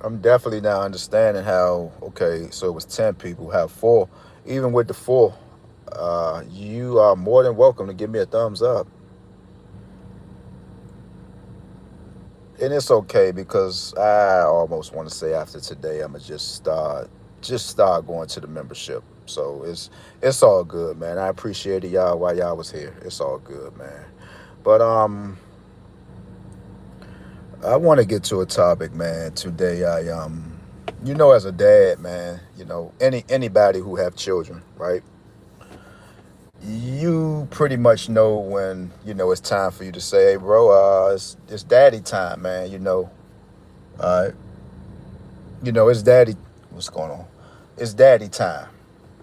I'm definitely now understanding how, okay, so it was 10 people, have four. Even with the four, you are more than welcome to give me a thumbs up. And it's okay because I almost want to say after today, I'm gonna just start going to the membership. So it's all good, man. I appreciated y'all while y'all was here. It's all good, man. But I want to get to a topic, man. Today, as a dad, man, anybody who have children, right? You pretty much know when it's time for you to say, "Hey, bro, it's daddy time, man." Uh, it's daddy. What's going on? It's daddy time,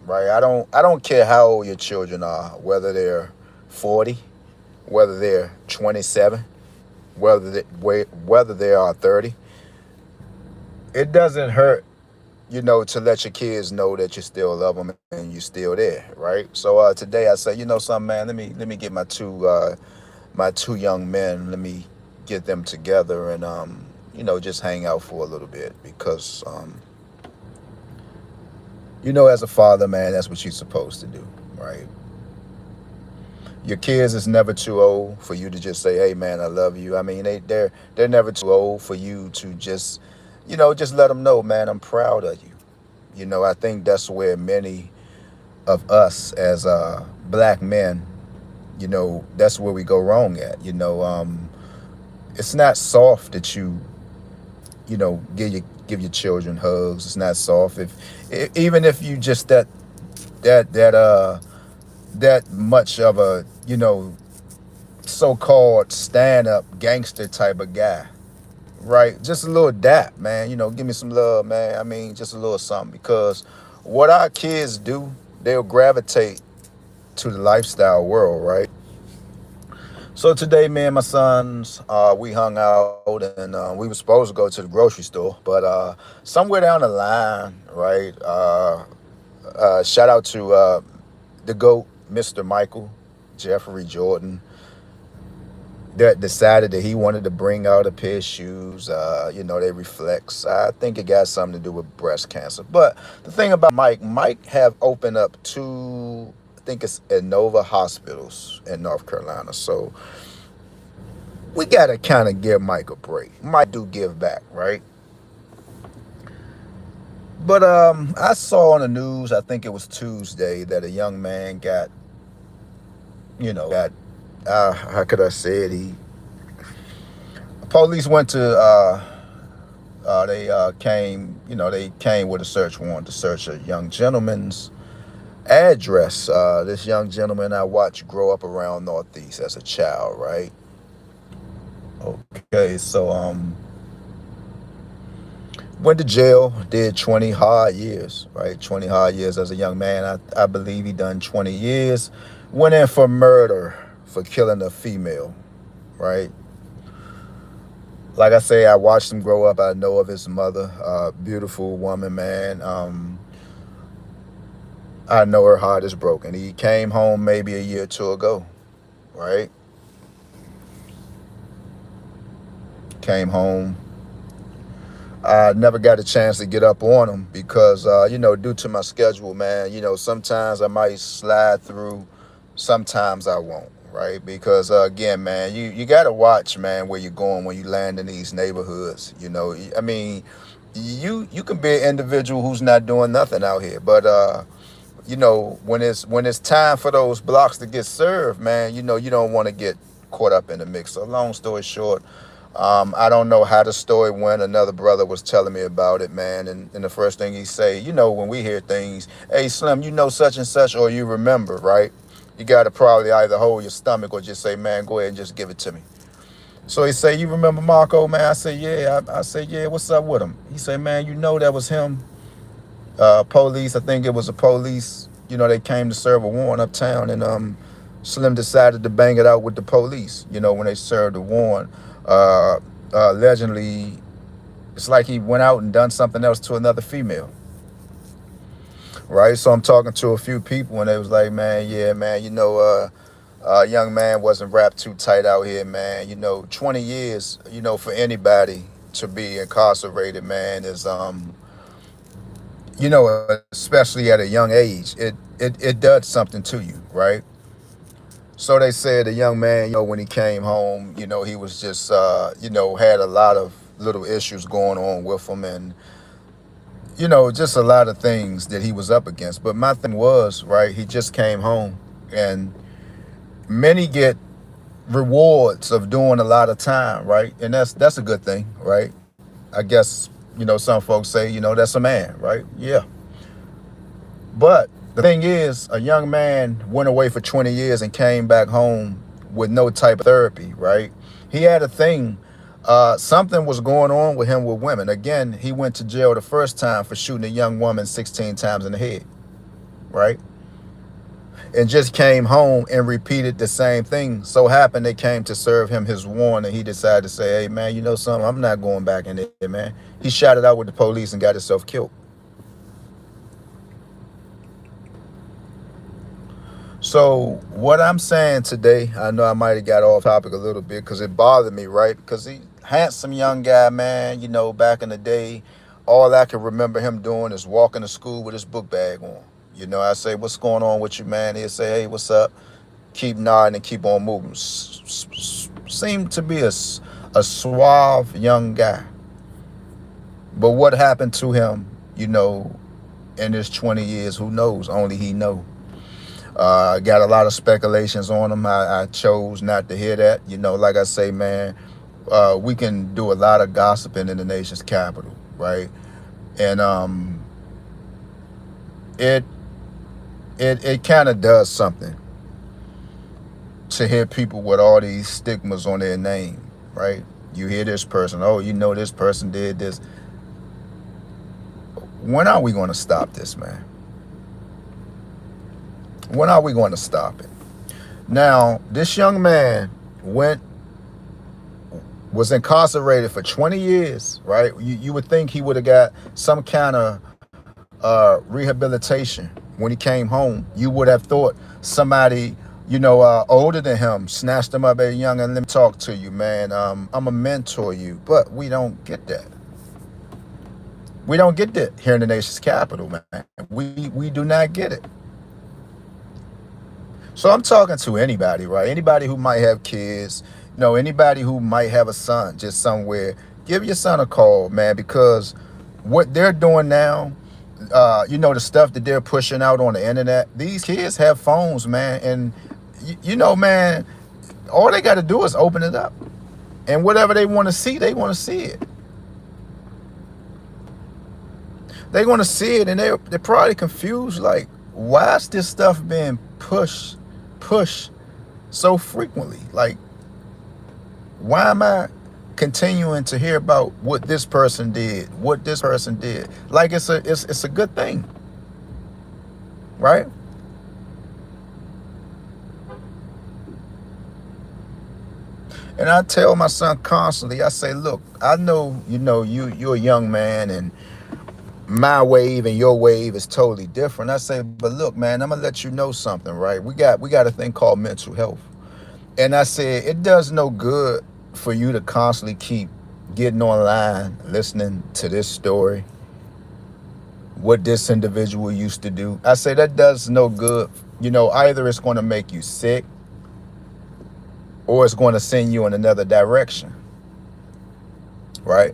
right? I don't care how old your children are, whether they're 40, whether they're 27, whether they are 30. It doesn't hurt, to let your kids know that you still love them and you're still there, right? So today I say, something, man. Let me get my two young men. Let me get them together and just hang out for a little bit because as a father, man, that's what you're supposed to do, right? Your kids is never too old for you to just say, "Hey, man, I love you." I mean, they're never too old for you to just let them know, man, I'm proud of you. I think that's where many of us as black men, that's where we go wrong at. It's not soft that give your children hugs. It's not soft even if you just that that uh that much of a so-called stand-up gangster type of guy, right? Just a little dap, man. Give me some love, man. I mean, just a little something because what our kids do, they'll gravitate to the lifestyle world, right? So today, me and my sons, we hung out and we were supposed to go to the grocery store, but somewhere down the line, right? Shout out to the GOAT, Mr. Michael Jeffrey Jordan, that decided that he wanted to bring out a pair of shoes. They reflects. I think it got something to do with breast cancer. But the thing about Mike have opened up two, I think it's Inova hospitals in North Carolina. So we gotta kind of give Mike a break. Mike do give back, right? But I saw on the news, I think it was Tuesday, that a young man got how could I say it? Police went to they came with a search warrant to search a young gentleman's address. This young gentleman I watched grow up around Northeast as a child, right? Okay, so went to jail, did 20 hard years, right? 20 hard years as a young man. I believe he done 20 years. Went in for murder for killing a female, right? Like I say, I watched him grow up. I know of his mother, beautiful woman, man. I know her heart is broken. He came home maybe a year or two ago, right? Came home. I never got a chance to get up on him because, due to my schedule, man, sometimes I might slide through, sometimes I won't, right? Because, again, man, you got to watch, man, where you're going when you land in these neighborhoods. I mean, you can be an individual who's not doing nothing out here, but, when it's time for those blocks to get served, man, you don't want to get caught up in the mix. So long story short, I don't know how the story went. Another brother was telling me about it, man. And the first thing he say, when we hear things, hey Slim, such and such, or you remember, right? You got to probably either hold your stomach or just say, man, go ahead and just give it to me. So he say, you remember Marco, man? I say, yeah. I say, yeah. What's up with him? He say, man, that was him. Police. I think it was a police. They came to serve a warrant uptown, and Slim decided to bang it out with the police. When they served the warrant, allegedly, it's like he went out and done something else to another female. Right. So I'm talking to a few people, and they was like, man, yeah, man, young man wasn't wrapped too tight out here, man. 20 years, for anybody to be incarcerated, man, is especially at a young age, it does something to you, right? So they said the young man, when he came home, he was just, had a lot of little issues going on with him, and just a lot of things that he was up against. But my thing was, right, he just came home, and many get rewards of doing a lot of time, right? And that's a good thing, right? I guess, some folks say, that's a man, right? Yeah. But the thing is, a young man went away for 20 years and came back home with no type of therapy, right? He had a thing. Something was going on with him with women. Again, he went to jail the first time for shooting a young woman 16 times in the head, right? And just came home and repeated the same thing. So happened they came to serve him his warrant, and he decided to say, hey, man, something? I'm not going back in there, man. He shot it out with the police and got himself killed. So what I'm saying today, I know I might have got off topic a little bit because it bothered me, right? Because he handsome young guy, man. Back in the day, all I can remember him doing is walking to school with his book bag on. I say, what's going on with you, man? He'll say, hey, what's up? Keep nodding and keep on moving. Seemed to be a suave young guy. But what happened to him, in his 20 years, who knows? Only he knows. Got a lot of speculations on him. I chose not to hear that. Like I say, man, we can do a lot of gossiping in the nation's capital, right? And it kind of does something to hear people with all these stigmas on their name, right? You hear this person, oh, this person did this. When are we going to stop this, man? When are we going to stop it? Now, this young man was incarcerated for 20 years, right? You would think he would have got some kind of rehabilitation when he came home. You would have thought somebody, older than him snatched him up, hey, young, and let me talk to you, man. I'm a mentor you. But we don't get that. We don't get that here in the nation's capital, man. We do not get it. So I'm talking to anybody, right? Anybody who might have kids, anybody who might have a son just somewhere, give your son a call, man, because what they're doing now, the stuff that they're pushing out on the internet, these kids have phones, man. And, man, all they got to do is open it up. And whatever they want to see, they want to see it. They want to see it, and they're probably confused, like, why is this stuff being pushed so frequently? Like, why am I continuing to hear about what this person did, like it's a good thing, right? And I tell my son constantly, I say, look, I know you're a young man, and my wave and your wave is totally different. I say, but look, man, I'm gonna let you know something, right? We got a thing called mental health. And I said, it does no good for you to constantly keep getting online, listening to this story, what this individual used to do. I say that does no good. Either it's going to make you sick or it's going to send you in another direction, right?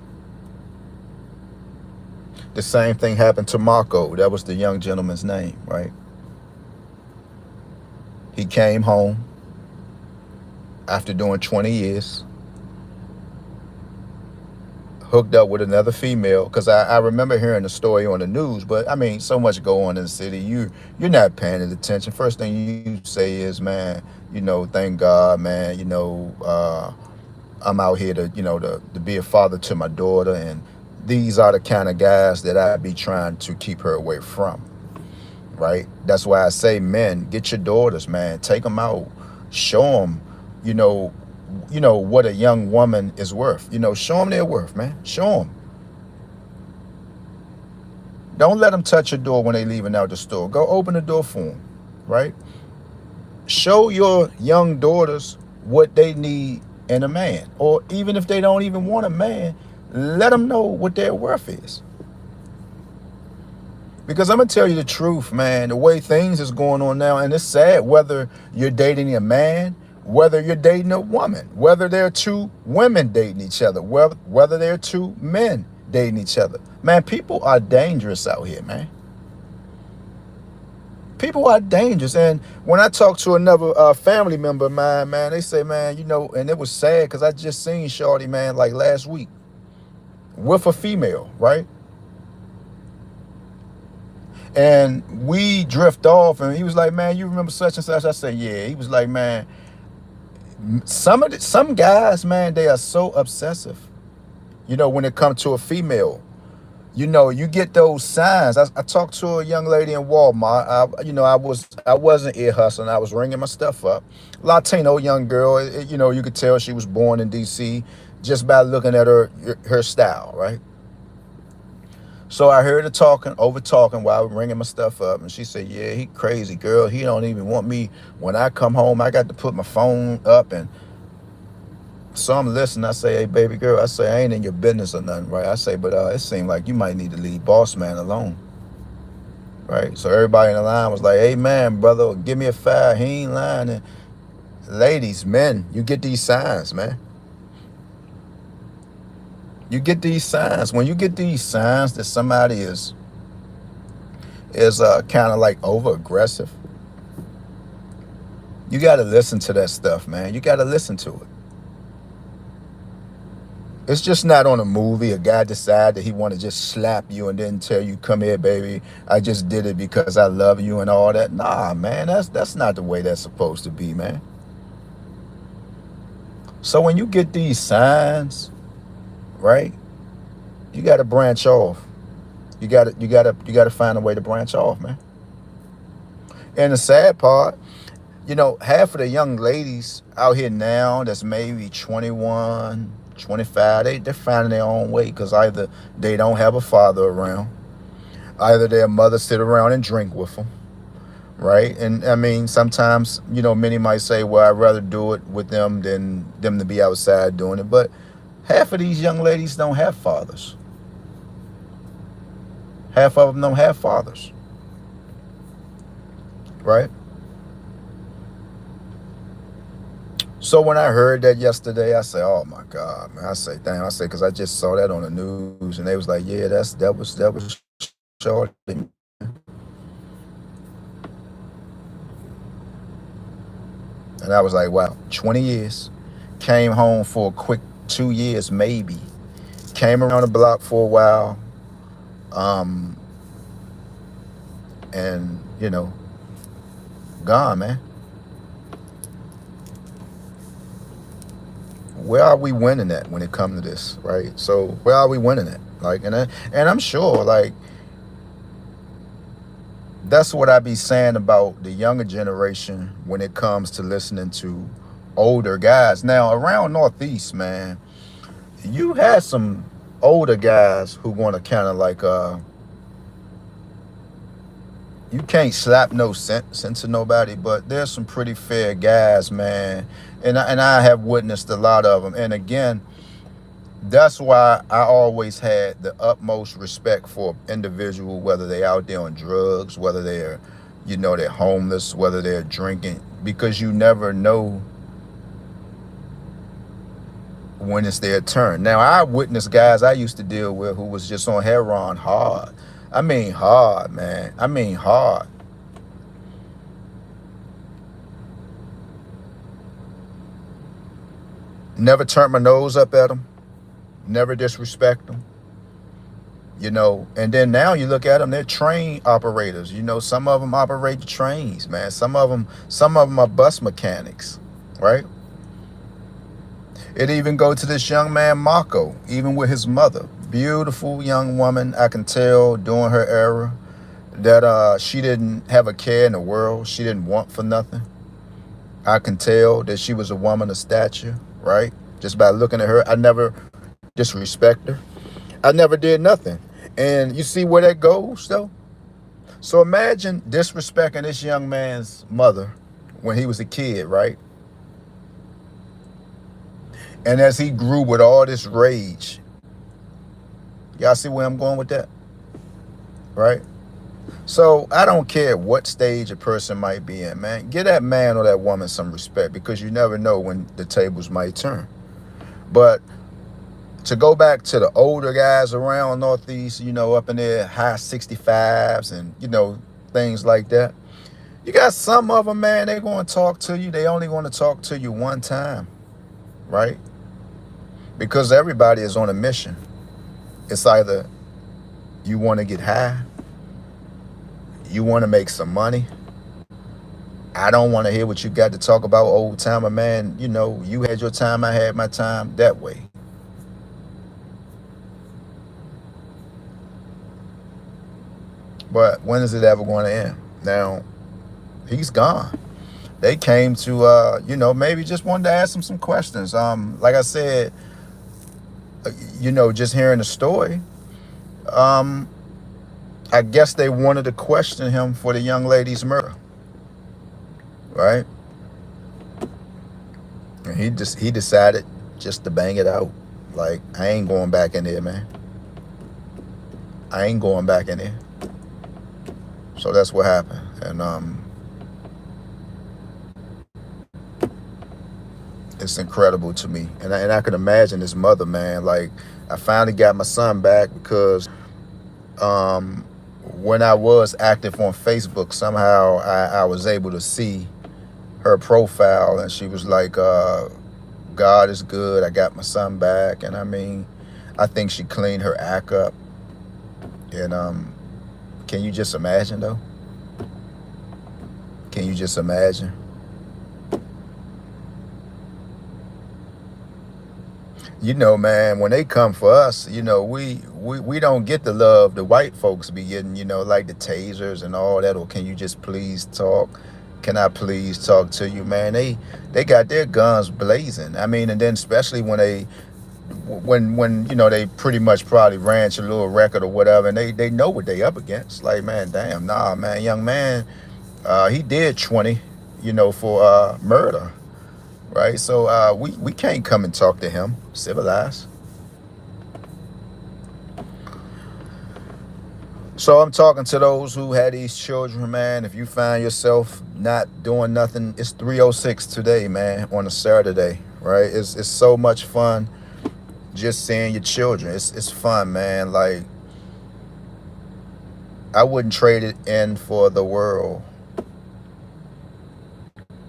The same thing happened to Marco. That was the young gentleman's name, right? He came home. after doing 20 years, hooked up with another female. Because I remember hearing the story on the news, but I mean, so much go on in the city. You're not paying it attention. First thing you say is, man, thank God, man. I'm out here to, to be a father to my daughter, and these are the kind of guys that I be trying to keep her away from. Right? That's why I say, men, get your daughters, man, take them out, show them, you know, what a young woman is worth. Show them their worth, man. Show them. Don't let them touch your door when they leaving out the store. Go open the door for them, right? Show your young daughters what they need in a man, or even if they don't even want a man, let them know what their worth is. Because I'm gonna tell you the truth, man. The way things is going on now, and it's sad. Whether you're dating a man, whether you're dating a woman, whether there are two women dating each other, whether there are two men dating each other, man, people are dangerous out here, man. People are dangerous. And when I talk to another family member of mine, man, they say, man, and it was sad because I just seen Shorty, man, like last week with a female, right? And we drift off, and he was like, man, you remember such and such? I said, yeah. He was like, man, some guys, man, they are so obsessive. When it comes to a female, you get those signs. I talked to a young lady in Walmart. I wasn't ear hustling. I was ringing my stuff up. Latino young girl. You could tell she was born in D.C. just by looking at her style, right? So I heard her over talking while I was ringing my stuff up, and she said, "Yeah, he crazy, girl. He don't even want me when I come home. I got to put my phone up." And so I'm listening. I say, "Hey, baby girl," I say, "I ain't in your business or nothing, right?" I say, "But it seemed like you might need to leave boss man alone, right?" So everybody in the line was like, "Hey, man, brother, give me a five. He ain't lying." And ladies, men, you get these signs, man. You get these signs. When you get these signs that somebody is kind of like over aggressive, you got to listen to that stuff, man. You got to listen to it. It's just not on a movie. A guy decide that he want to just slap you and then tell you, "Come here, baby. I just did it because I love you," and all that. Nah, man, that's not the way that's supposed to be, man. So when you get these signs, right, you got to branch off. You got to find a way to branch off, man. And the sad part, half of the young ladies out here now that's maybe 21, 25, they're finding their own way because either they don't have a father around, either their mother sit around and drink with them, right? And I mean, sometimes, many might say, well, I'd rather do it with them than them to be outside doing it. But half of these young ladies don't have fathers. Half of them don't have fathers, right? So when I heard that yesterday, I said, "Oh my God, man!" I say, "Damn!" I say, because I just saw that on the news, and they was like, "Yeah, that was shorty." And I was like, "Wow, 20 years." Came home for a quick 2 years, maybe. Came around the block for a while, um, and gone, man. Where are we winning at when it comes to this, right? So where are we winning at? Like, and I'm sure, like, that's what I be saying about the younger generation when it comes to listening to older guys. Now around Northeast, man, you had some older guys who want to kind of like you can't slap no sense into nobody, but there's some pretty fair guys, man, and I have witnessed a lot of them. And again, that's why I always had the utmost respect for individual, whether they're out there on drugs, whether they're homeless, whether they're drinking, because you never know when it's their turn. Now, I witnessed guys I used to deal with who was just on heroin hard. I mean hard, man. I mean hard. Never turn my nose up at them. Never disrespect them. And then now you look at them, they're train operators. Some of them operate the trains, man. Some of them are bus mechanics, right? It even go to this young man Mako, even with his mother, beautiful young woman. I can tell during her era that she didn't have a care in the world. She didn't want for nothing. I can tell that she was a woman of stature, right? Just by looking at her, I never disrespect her. I never did nothing. And you see where that goes, though? So imagine disrespecting this young man's mother when he was a kid, right? And as he grew with all this rage, y'all see where I'm going with that, right? So I don't care what stage a person might be in, man. Give that man or that woman some respect because you never know when the tables might turn. But to go back to the older guys around Northeast, up in there, high 65s and, things like that. You got some of them, man, they're going to talk to you. They only want to talk to you one time, right? Because everybody is on a mission. It's either you want to get high, you want to make some money. I don't want to hear what you got to talk about, old timer, man. You had your time, I had my time, that way. But when is it ever going to end? Now, he's gone. They came to, maybe just wanted to ask him some questions. Like I said, just hearing the story, um, I guess they wanted to question him for the young lady's murder, right? And he decided just to bang it out. Like, I ain't going back in there, man. I ain't going back in there. So that's what happened. And it's incredible to me. And I can imagine his mother, man. Like, I finally got my son back because um, when I was active on Facebook, somehow I was able to see her profile, and she was like, God is good. I got my son back. And I mean, I think she cleaned her act up. And can you just imagine, though? Can you just imagine? Man, when they come for us, we don't get the love the white folks be getting, like the tasers and all that. Or can you just please talk? Can I please talk to you, man? They got their guns blazing. I mean, and then especially when they pretty much probably ranch a little record or whatever, and they know what they up against. Like, man, damn, nah, man, young man, he did 20, for murder. Right, so we can't come and talk to him civilized. So I'm talking to those who had these children, man. If you find yourself not doing nothing, it's 3:06 today, man, on a Saturday, right? It's so much fun just seeing your children. It's fun, man. Like, I wouldn't trade it in for the world.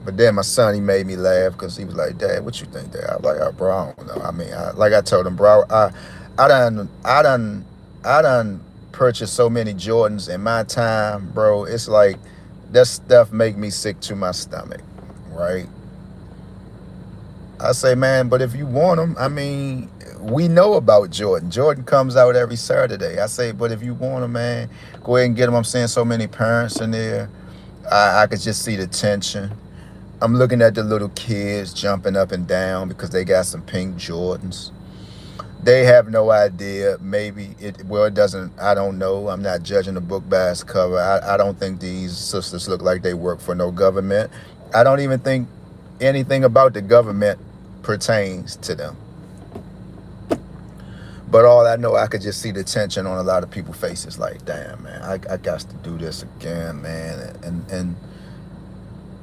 But then my son, he made me laugh because he was like, "Dad, what you think, Dad?" I was like, "Oh, bro, I don't know. I mean, like I told him, bro, I done purchased so many Jordans in my time, bro. It's like that stuff make me sick to my stomach, right?" I say, man, but if you want them, I mean, we know about Jordan. Jordan comes out every Saturday. I say, but if you want them, man, go ahead and get them. I'm seeing so many parents in there. I could just see the tension. I'm looking at the little kids jumping up and down because they got some pink Jordans. They have no idea. Maybe it doesn't, I don't know. I'm not judging the book by its cover. I don't think these sisters look like they work for no government. I don't even think anything about the government pertains to them. But all I know, I could just see the tension on a lot of people's faces. Like, damn, man, I got to do this again, man.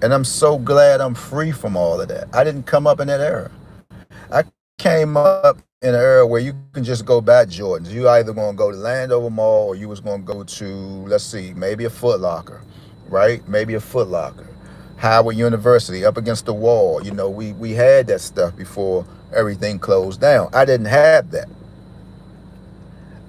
And I'm so glad I'm free from all of that. I didn't come up in that era. I came up in an era where you can just go buy Jordans. You either going to go to Landover Mall or you was going to go to, let's see, maybe a Foot Locker, right? Maybe a Foot Locker. Howard University up against the wall. You know, we had that stuff before everything closed down. I didn't have that.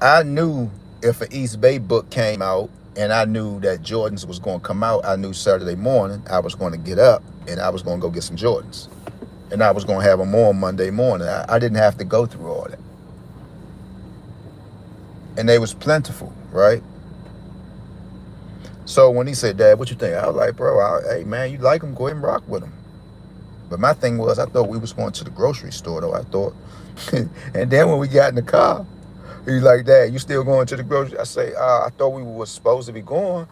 I knew if an East Bay book came out and I knew that Jordans was going to come out, I knew Saturday morning I was going to get up and I was going to go get some Jordans. And I was going to have them on Monday morning. I didn't have to go through all that. And they was plentiful, right? So when he said, Dad, what you think? I was like, bro, hey, man, you like them? Go ahead and rock with them. But my thing was, I thought we was going to the grocery store, though. I thought. And then when we got in the car, he's like, Dad, you still going to the grocery? I say, I thought we were supposed to be going.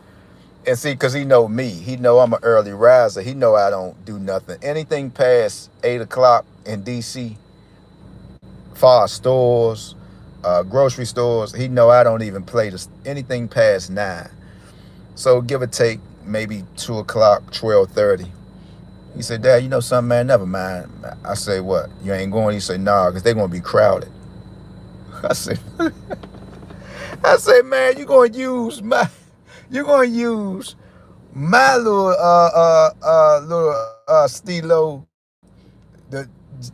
And see, because he know me. He know I'm an early riser. He know I don't do nothing. Anything past 8 o'clock in D.C., far stores, grocery stores, he know I don't even play this, anything past 9. So give or take maybe 2 o'clock, 12:30. He said, Dad, you know something, man? Never mind. I say, what? You ain't going? He said, nah, because they're going to be crowded. I said, man, you're going to use my little stilo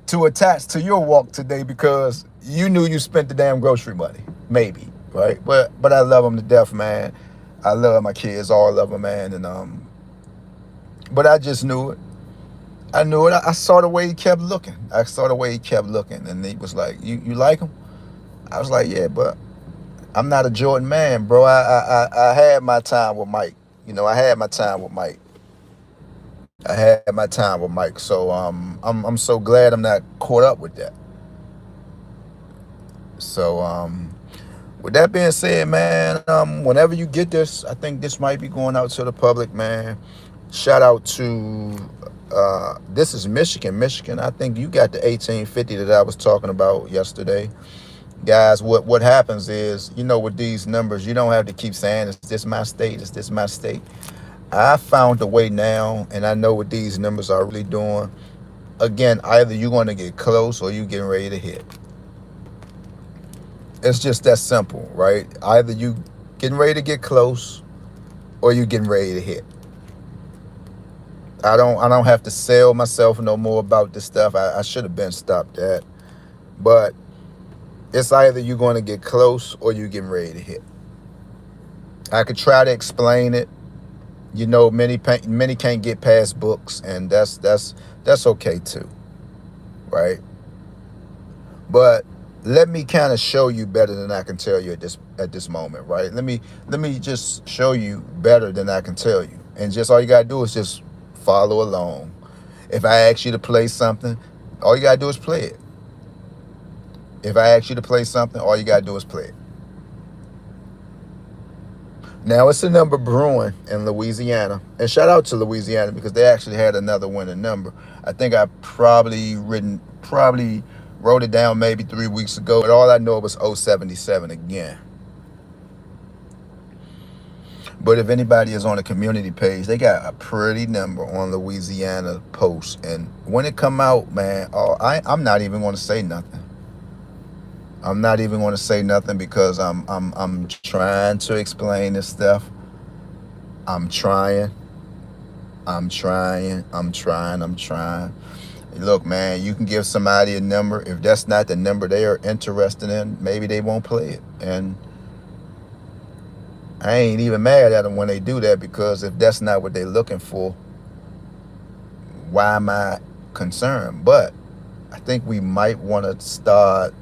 to attach to your walk today because you knew you spent the damn grocery money. Maybe, right? But I love them to death, man. I love my kids, all of them, man. And but I just knew it. I knew it. I saw the way he kept looking. And he was like, "You like him?" I was like, "Yeah, but I'm not a Jordan man, bro. I had my time with Mike. You know, I had my time with Mike. So I'm so glad I'm not caught up with that. So with that being said, man, whenever you get this, I think this might be going out to the public, man. Shout out to this is Michigan. I think you got the 1850 that I was talking about yesterday. Guys, what happens is, you know, with these numbers, you don't have to keep saying, is this my state? Is this my state? I found a way now, and I know what these numbers are really doing. Again, either you're going to get close or you're getting ready to hit. It's just that simple, right? Either you getting ready to get close or you getting ready to hit. I don't have to sell myself no more about this stuff. I should have been stopped that. But it's either you're going to get close or you're getting ready to hit. I could try to explain it. You know, many can't get past books, and that's okay too, right? But let me kind of show you better than I can tell you at this moment, right? Let me just show you better than I can tell you, and just all you gotta do is just follow along. If I ask you to play something, all you gotta do is play it. If I ask you to play something, all you gotta do is play it. Now it's a number brewing in Louisiana, and shout out to Louisiana because they actually had another winning number. I think I probably wrote it down maybe 3 weeks ago, but all I know was 077 again. But if anybody is on the community page, they got a pretty number on Louisiana Post, and when it come out, man, I'm not even going to say nothing. I'm not even going to say nothing because I'm trying to explain this stuff. I'm trying. Look, man, you can give somebody a number. If that's not the number they are interested in, maybe they won't play it. And I ain't even mad at them when they do that, because if that's not what they're looking for, why am I concerned? But I think we might want to start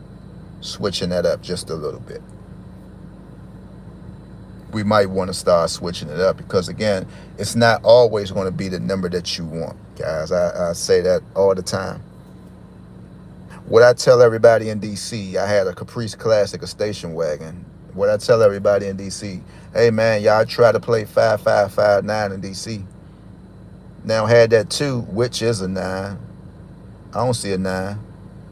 switching that up just a little bit. We might want to start switching it up because, again, it's not always going to be the number that you want, guys. I say that all the time. What I tell everybody in D.C., I had a Caprice Classic, a station wagon. What I tell everybody in D.C., hey, man, y'all try to play 5559 in D.C. Now, had that 2, which is a 9. I don't see a 9.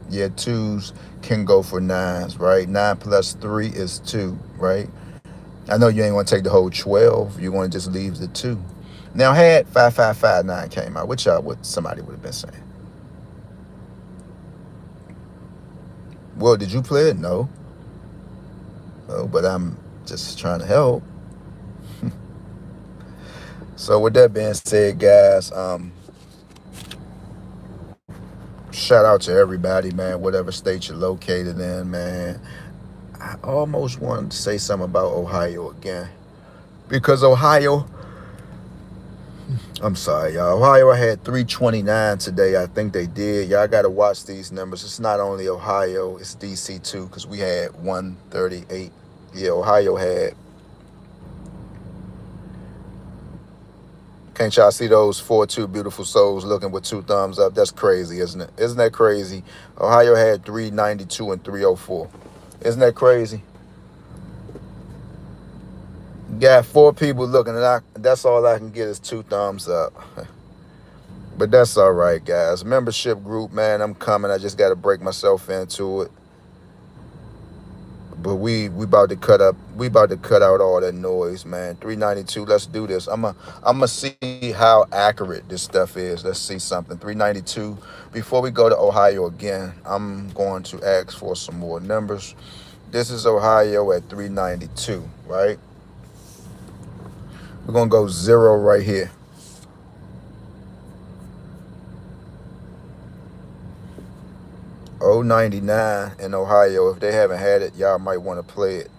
Yeah, 2s can go for 9s, right? 9 plus 3 is 2, right? I know you ain't going to take the whole 12. You're going to just leave the 2. Now, had 5559 came out, which somebody would have been saying. Well, did you play it? No. Oh, but I'm just trying to help. So with that being said, guys, shout out to everybody, man, whatever state you're located in, man. I almost wanted to say something about Ohio again. Because Ohio, I'm sorry, y'all. Ohio had 329 today. I think they did. Y'all got to watch these numbers. It's not only Ohio, it's DC too, because we had 138. Yeah, Ohio had. Can't y'all see those 4-2 beautiful souls looking with two thumbs up? That's crazy, isn't it? Isn't that crazy? Ohio had 392 and 304. Isn't that crazy? Got four people looking, and that's all I can get is two thumbs up. But that's all right, guys. Membership group, man, I'm coming. I just got to break myself into it. But we about to cut up. We about to cut out all that noise, man. 392. Let's do this. I'm gonna see how accurate this stuff is. Let's see something. 392. Before we go to Ohio again, I'm going to ask for some more numbers. This is Ohio at 392, right? We're gonna go zero right here. 099 in Ohio. If they haven't had it, y'all might want to play it.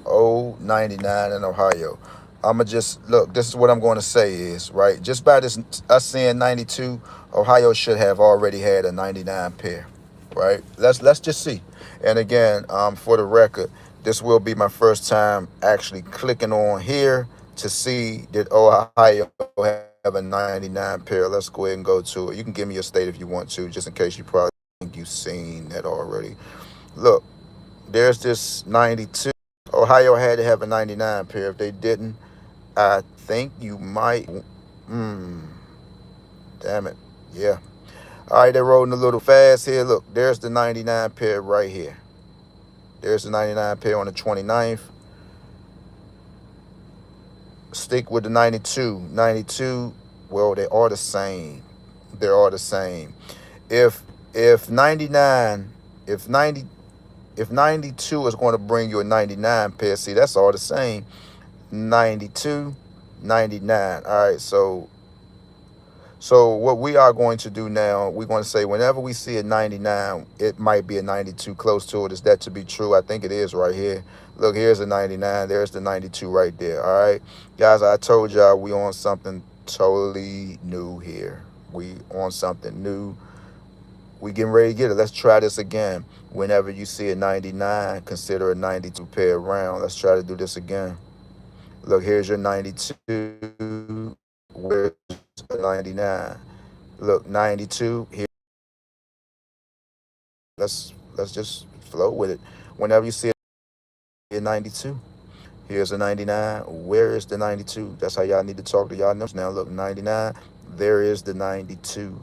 099 in Ohio. I'ma just look. This is what I'm going to say is right. Just by this, us seeing 92, Ohio should have already had a 99 pair, right? Let's just see. And again, for the record, this will be my first time actually clicking on here to see that Ohio have a 99 pair. Let's go ahead and go to it. You can give me your state if you want to, just in case you probably think you've seen that already. Look, there's this 92. Ohio had to have a 99 pair. If they didn't, I think you might. Hmm. Damn it. Yeah. All right, they're rolling a little fast here. Look, there's the 99 pair right here. There's the 99 pair on the 29th. Stick with the 92. 92, well, they are the same. They're all the same. If if 99, if 90, if 92 is going to bring you a 99 pair, see, that's all the same. 92, 99. All right, so what we are going to do now, we're going to say whenever we see a 99, it might be a 92 close to it. Is that to be true? I think it is right here. Look, here's a 99. There's the 92 right there. All right, guys, I told y'all we on something totally new here. We on something new. We getting ready to get it. Let's try this again. Whenever you see a 99, consider a 92 pair around. Let's try to do this again. Look, here's your 92. Where's a 99? Look, 92. Here, let's just flow with it. Whenever you see a 92, here's a 99. Where is the 92? That's how y'all need to talk to y'all numbers now. Look, 99. There is the 92.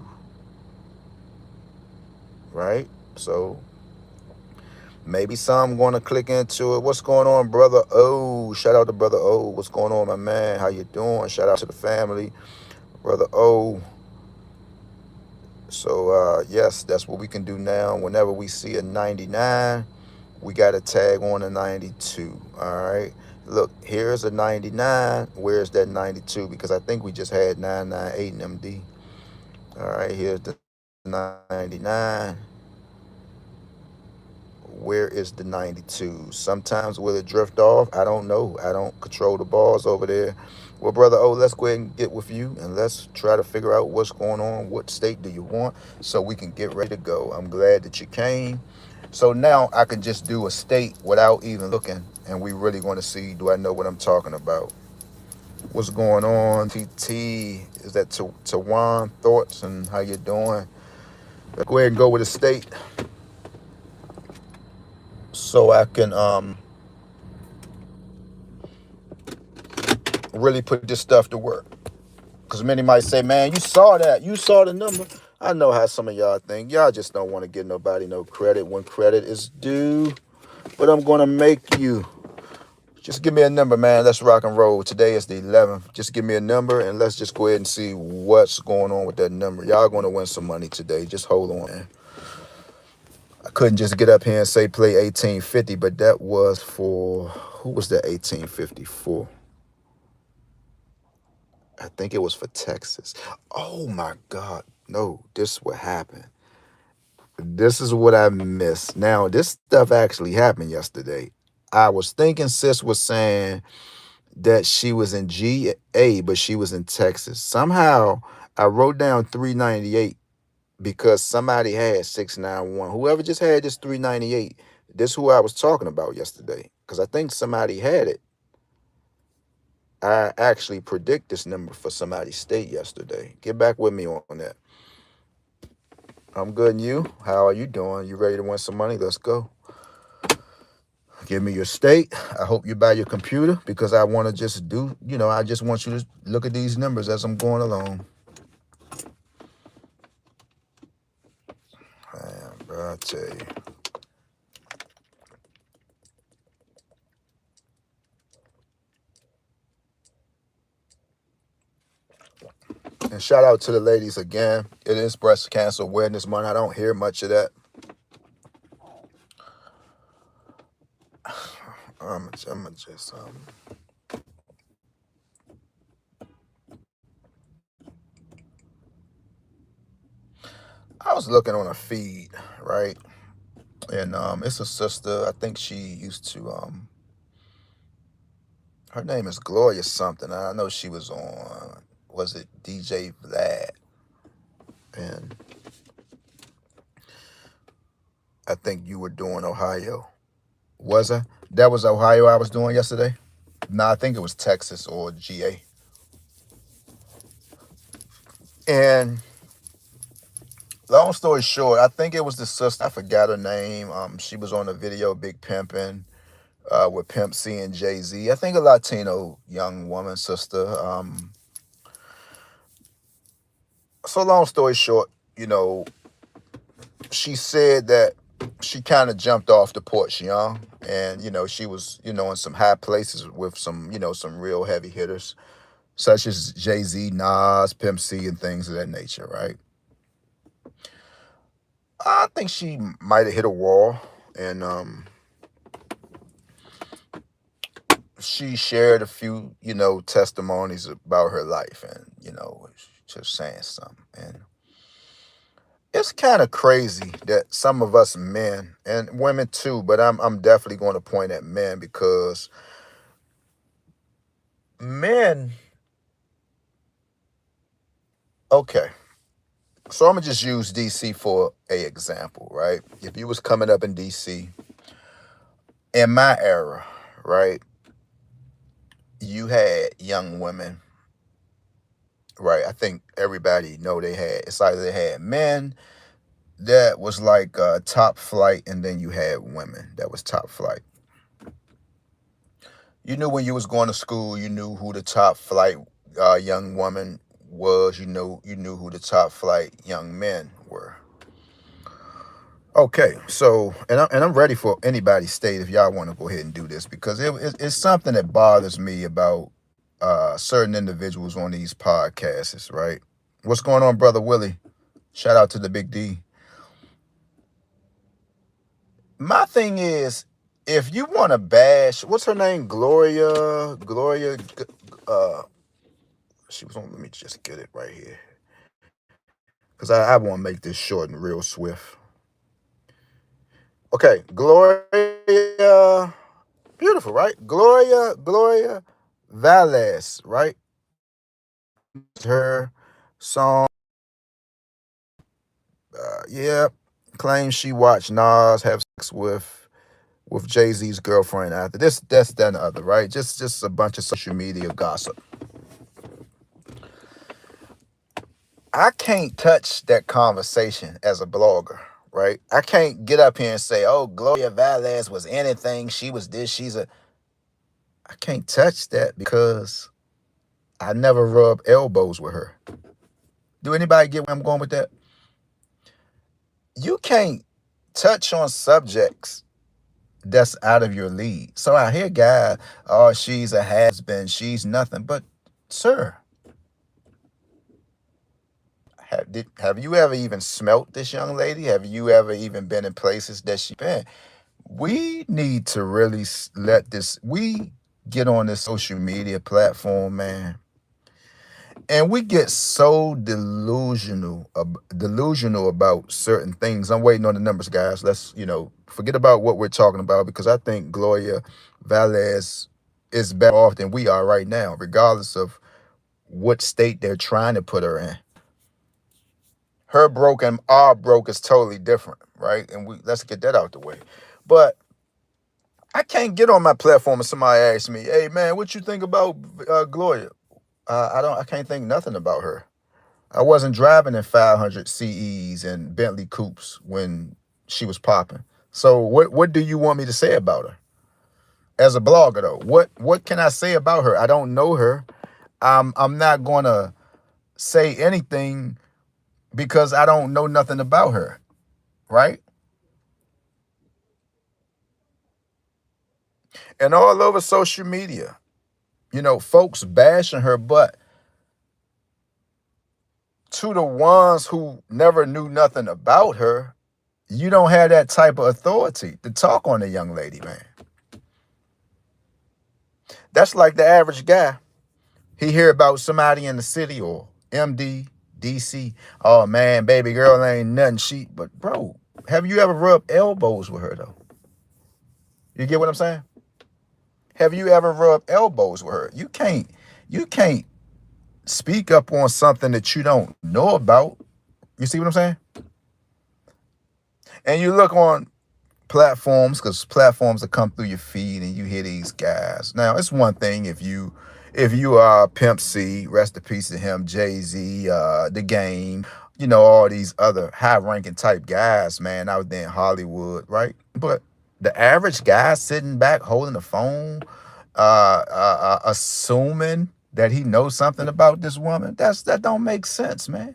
Right? So maybe some going to click into it. What's going on, brother? Oh, shout out to brother O. What's going on, my man? How you doing? Shout out to the family, brother O. So yes, that's what we can do now. Whenever we see a 99, we got to tag on a 92. All right. Look, here's a 99. Where's that 92? Because I think we just had 998 in MD. All right, here's the 99. Where is the 92? Sometimes will it drift off? I don't know. I don't control the balls over there. Well, brother, oh, let's go ahead and get with you and let's try to figure out what's going on. What state do you want so we can get ready to go? I'm glad that you came. So now I can just do a state without even looking, and we really want to see, do I know what I'm talking about? What's going on? TT, is that Tawan? Thoughts and how you doing? Let's go ahead and go with a state so I can really put this stuff to work. Because many might say, man, you saw that. You saw the number. I know how some of y'all think. Y'all just don't want to give nobody no credit when credit is due. But I'm going to make you. Just give me a number, man. Let's rock and roll. Today is the 11th. Just give me a number, and let's just go ahead and see what's going on with that number. Y'all going to win some money today. Just hold on, man. I couldn't just get up here and say play 1850, but that was for, who was that 1850 for? I think it was for Texas. Oh my God. No, this is what happened. This is what I missed. Now, this stuff actually happened yesterday. I was thinking sis was saying that she was in GA, but she was in Texas. Somehow I wrote down 398 because somebody had 691. Whoever just had this 398, this who I was talking about yesterday. Because I think somebody had it. I actually predict this number for somebody's state yesterday. Get back with me on that. I'm good, and you? How are you doing? You ready to win some money? Let's go. Give me your state. I hope you buy your computer because I want to just do, I just want you to look at these numbers as I'm going along. Man, bro, I tell you. And shout out to the ladies again. It is Breast Cancer Awareness Month. I don't hear much of that. I'm just I was looking on a feed, right? And it's a sister. I think she used to her name is Gloria something. I know she was on, was it DJ Vlad? And I think you were doing Ohio. Was I? That was Ohio I was doing yesterday? No, I think it was Texas or GA. And long story short, I think it was the sister. I forgot her name. She was on the video Big Pimpin' with Pimp C and Jay-Z. I think a Latino young woman, sister. So long story short, she said that she kind of jumped off the porch young, and she was in some high places with some some real heavy hitters such as Jay-Z, Nas, Pimp C, and things of that nature, right? I think she might have hit a wall, and she shared a few testimonies about her life, and just saying something. And it's kind of crazy that some of us men and women too, but I'm definitely going to point at men because men. Okay, so I'm gonna just use DC for a example, right? If you was coming up in DC in my era, right, you had young women, right? I think everybody know they had. It's either they had men that was like top flight, and then you had women that was top flight. You knew when you was going to school, you knew who the top flight young woman was. You knew who the top flight young men were. Okay, so and I'm ready for anybody's state if y'all want to go ahead and do this because it's something that bothers me about certain individuals on these podcasts, right? What's going on, brother Willie? Shout out to the Big D. My thing is, if you want to bash, what's her name? Gloria. Uh, she was on. Let me just get it right here, because I want to make this short and real swift. Okay, Gloria, beautiful, right? Gloria Valles, right? Her song, yeah, claims she watched Nas have sex with Jay-Z's girlfriend after this, that, and the other, right? Just a bunch of social media gossip. I can't touch that conversation as a blogger, right? I can't get up here and say, oh, Gloria Valles was anything. She was this, I can't touch that because I never rub elbows with her. Do anybody get where I'm going with that? You can't touch on subjects that's out of your league. So I hear guys, oh, she's a has-been, she's nothing. But, sir, have you ever even smelt this young lady? Have you ever even been in places that she been? We need to really we get on this social media platform, man, And we get so delusional about certain things. I'm waiting on the numbers, guys. Let's, forget about what we're talking about, because I think Gloria Valez is better off than we are right now, regardless of what state they're trying to put her in. Her broke and our broke is totally different, right? And let's get that out the way. But I can't get on my platform and somebody asks me, "Hey man, what you think about Gloria?" I can't think nothing about her. I wasn't driving in 500 CEs and Bentley coupes when she was popping. So what do you want me to say about her as a blogger though? What can I say about her? I don't know her. I'm not gonna say anything because I don't know nothing about her, right? And all over social media, folks bashing her, but to the ones who never knew nothing about her, you don't have that type of authority to talk on a young lady, man. That's like the average guy. He hear about somebody in the city or MD, DC. Oh man, baby girl ain't nothing. But bro, have you ever rubbed elbows with her though? You get what I'm saying? Have you ever rubbed elbows with her? You can't speak up on something that you don't know about. You see what I'm saying? And you look on platforms, because platforms that come through your feed and you hear these guys. Now, it's one thing if you are Pimp C, rest in peace to him, Jay-Z, The Game, all these other high-ranking type guys, man, out there in Hollywood, right? But the average guy sitting back holding the phone, assuming that he knows something about this woman, that don't make sense, man.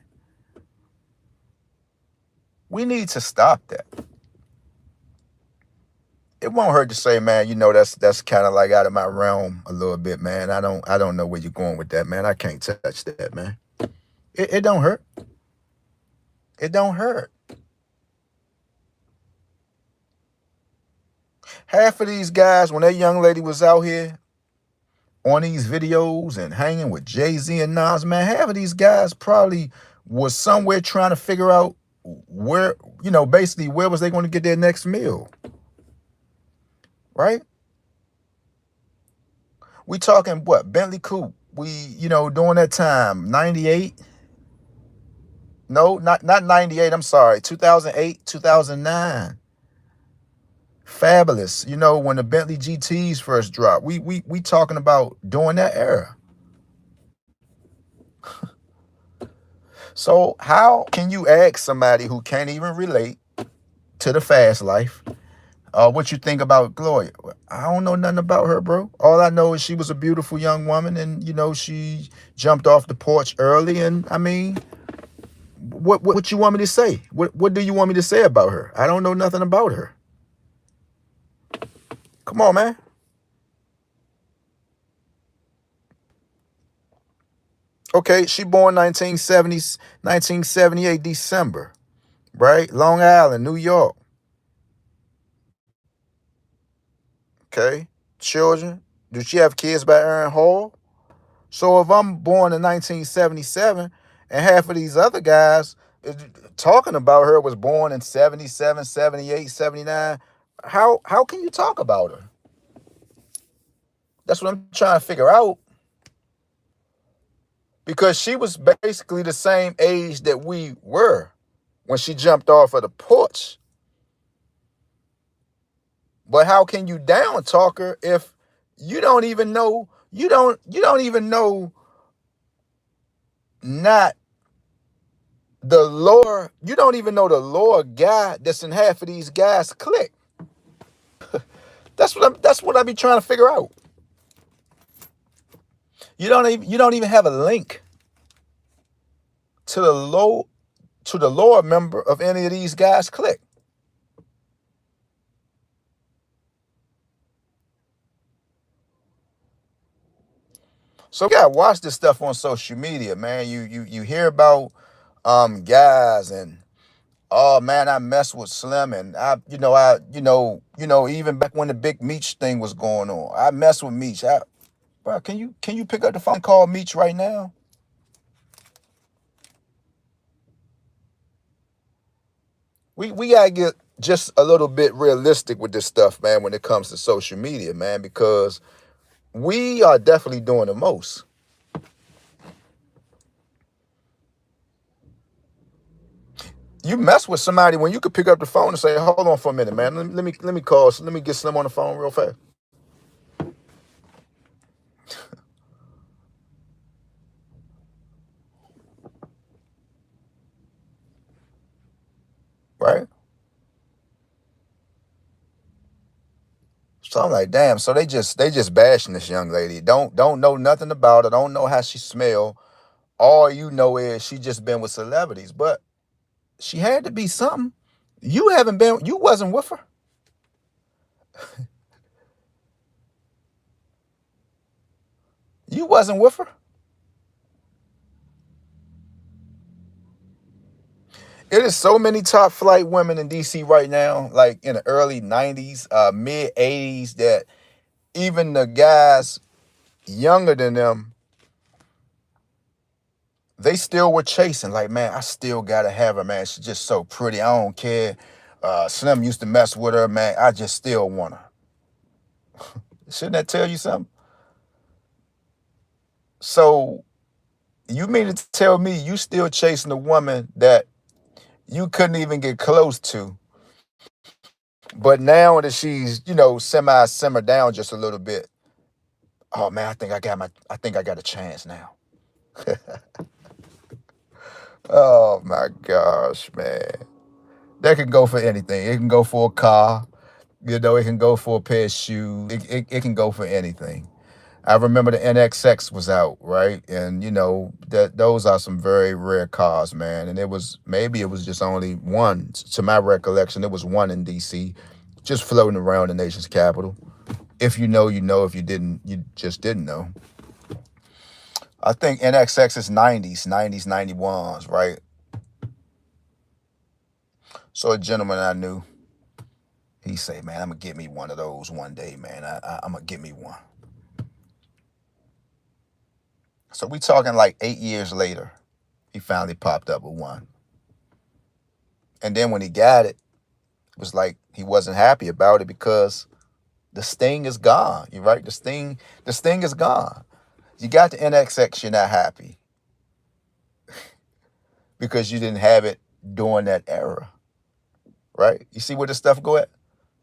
We need to stop that. It won't hurt to say, man, that's kind of like out of my realm a little bit, man. I don't know where you're going with that, man. I can't touch that, man. It don't hurt. It don't hurt. Half of these guys, when that young lady was out here on these videos and hanging with Jay-Z and Nas, man, half of these guys probably was somewhere trying to figure out where, basically where was they going to get their next meal, right? We talking what? Bentley coupe. We, during that time, 98. No, not 98. I'm sorry. 2008, 2009. Fabulous. When the Bentley GTs first dropped. We talking about during that era. So how can you ask somebody who can't even relate to the fast life what you think about Gloria? I don't know nothing about her, bro. All I know is she was a beautiful young woman, and she jumped off the porch early. And I mean, what you want me to say? What do you want me to say about her? I don't know nothing about her. Come on, man. Okay, she born 1978 December, right? Long Island, New York. Okay, children. Did she have kids by Aaron Hall? So if I'm born in 1977 and half of these other guys talking about her was born in 77, 78, 79, how can you talk about her? That's what I'm trying to figure out. Because she was basically the same age that we were when she jumped off of the porch. But how can you down talk her if you don't even know, you don't even know not the lore, you don't even know the lore guy that's in half of these guys click. That's what I be trying to figure out. You don't even have a link to the lore member of any of these guys click. So you gotta watch this stuff on social media, man. You hear about guys and, oh man, I mess with Slim, and even back when the Big Meech thing was going on, I mess with Meech. Bro, can you pick up the phone and call Meech right now? We gotta get just a little bit realistic with this stuff, man, when it comes to social media, man, because we are definitely doing the most. You mess with somebody when you could pick up the phone and say, "Hold on for a minute, man. Let me call. Let me get Slim on the phone real fast." Right? So I'm like, damn. So they just bashing this young lady. Don't know nothing about her. Don't know how she smell. All you know is she just been with celebrities, but she had to be something. You haven't been. You wasn't with her. You wasn't with her. It is so many top flight women in DC right now, like in the early '90s, mid '80s, that even the guys younger than them, they still were chasing. Like, man, I still gotta have her, man. She's just so pretty. I don't care. Slim used to mess with her, man. I just still want her. Shouldn't that tell you something? So you mean to tell me you still chasing a woman that you couldn't even get close to, but now that she's, semi simmer down just a little bit, oh man, I think I got a chance now. Oh my gosh, man. That can go for anything. It can go for a car. It can go for a pair of shoes. It can go for anything. I remember the NXX was out, right? And that those are some very rare cars, man. And it was just only one. To my recollection, it was one in DC, just floating around the nation's capital. If you know, you know. If you didn't, you just didn't know. I think NXX is 90s, 91s, right? So a gentleman I knew, he say, man, I'm gonna get me one of those one day, man. I'm gonna get me one. So we talking like 8 years later, he finally popped up with one. And then when he got it, it was like he wasn't happy about it because the sting is gone. You right? The sting is gone. You got the NXX, you're not happy because you didn't have it during that era, right? You see where the stuff go at?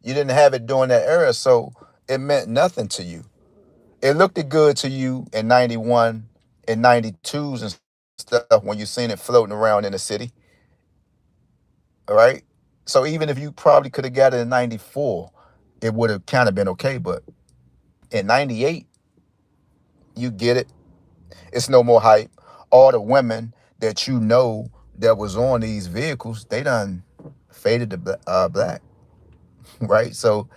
You didn't have it during that era, so it meant nothing to you. It looked good to you in 91 and 92s and stuff when you seen it floating around in the city, all right? So even if you probably could have got it in 94, it would have kind of been okay, but in 98, you get it. It's no more hype. All the women that that was on these vehicles, they done faded to black, right? So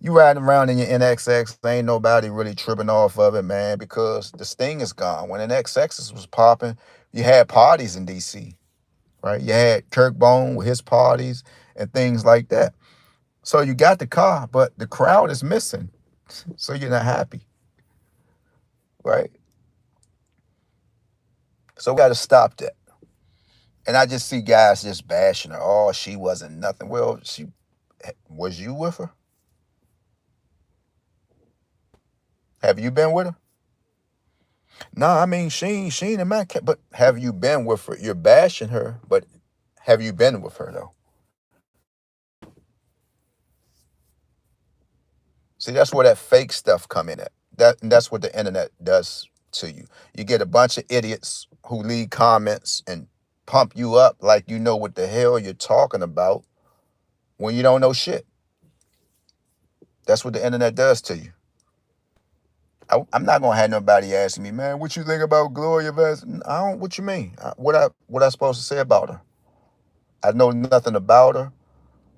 you riding around in your NXX, ain't nobody really tripping off of it, man, because the sting is gone. When NXXs was popping, you had parties in DC, right? You had Kirk Bone with his parties and things like that. So you got the car, but the crowd is missing. So you're not happy, right? So we got to stop that. And I just see guys just bashing her. Oh, she wasn't nothing. Well, she was you with her? Have you been with her? No, I mean she ain't in my but have you been with her? You're bashing her, but have you been with her though? See, that's where that fake stuff come in at. That's what the internet does to you. You get a bunch of idiots who leave comments and pump you up like you know what the hell you're talking about when you don't know shit. That's what the internet does to you. I'm not gonna have nobody asking me, man, what you think about Gloria Vance? I don't. What you mean? What I supposed to say about her? I know nothing about her.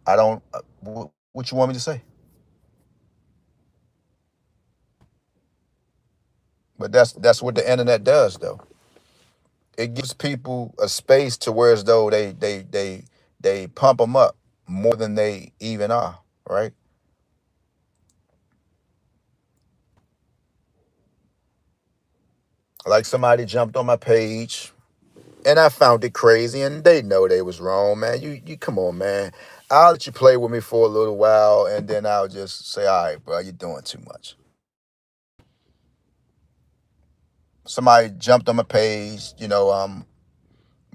I don't. What you want me to say? But that's what the internet does, though. It gives people a space to where as though they pump them up more than they even are, right? Like somebody jumped on my page. And I found it crazy, and they know they was wrong, man. You come on, man. I'll let you play with me for a little while, and then I'll just say, all right, bro, you're doing too much. Somebody jumped on my page,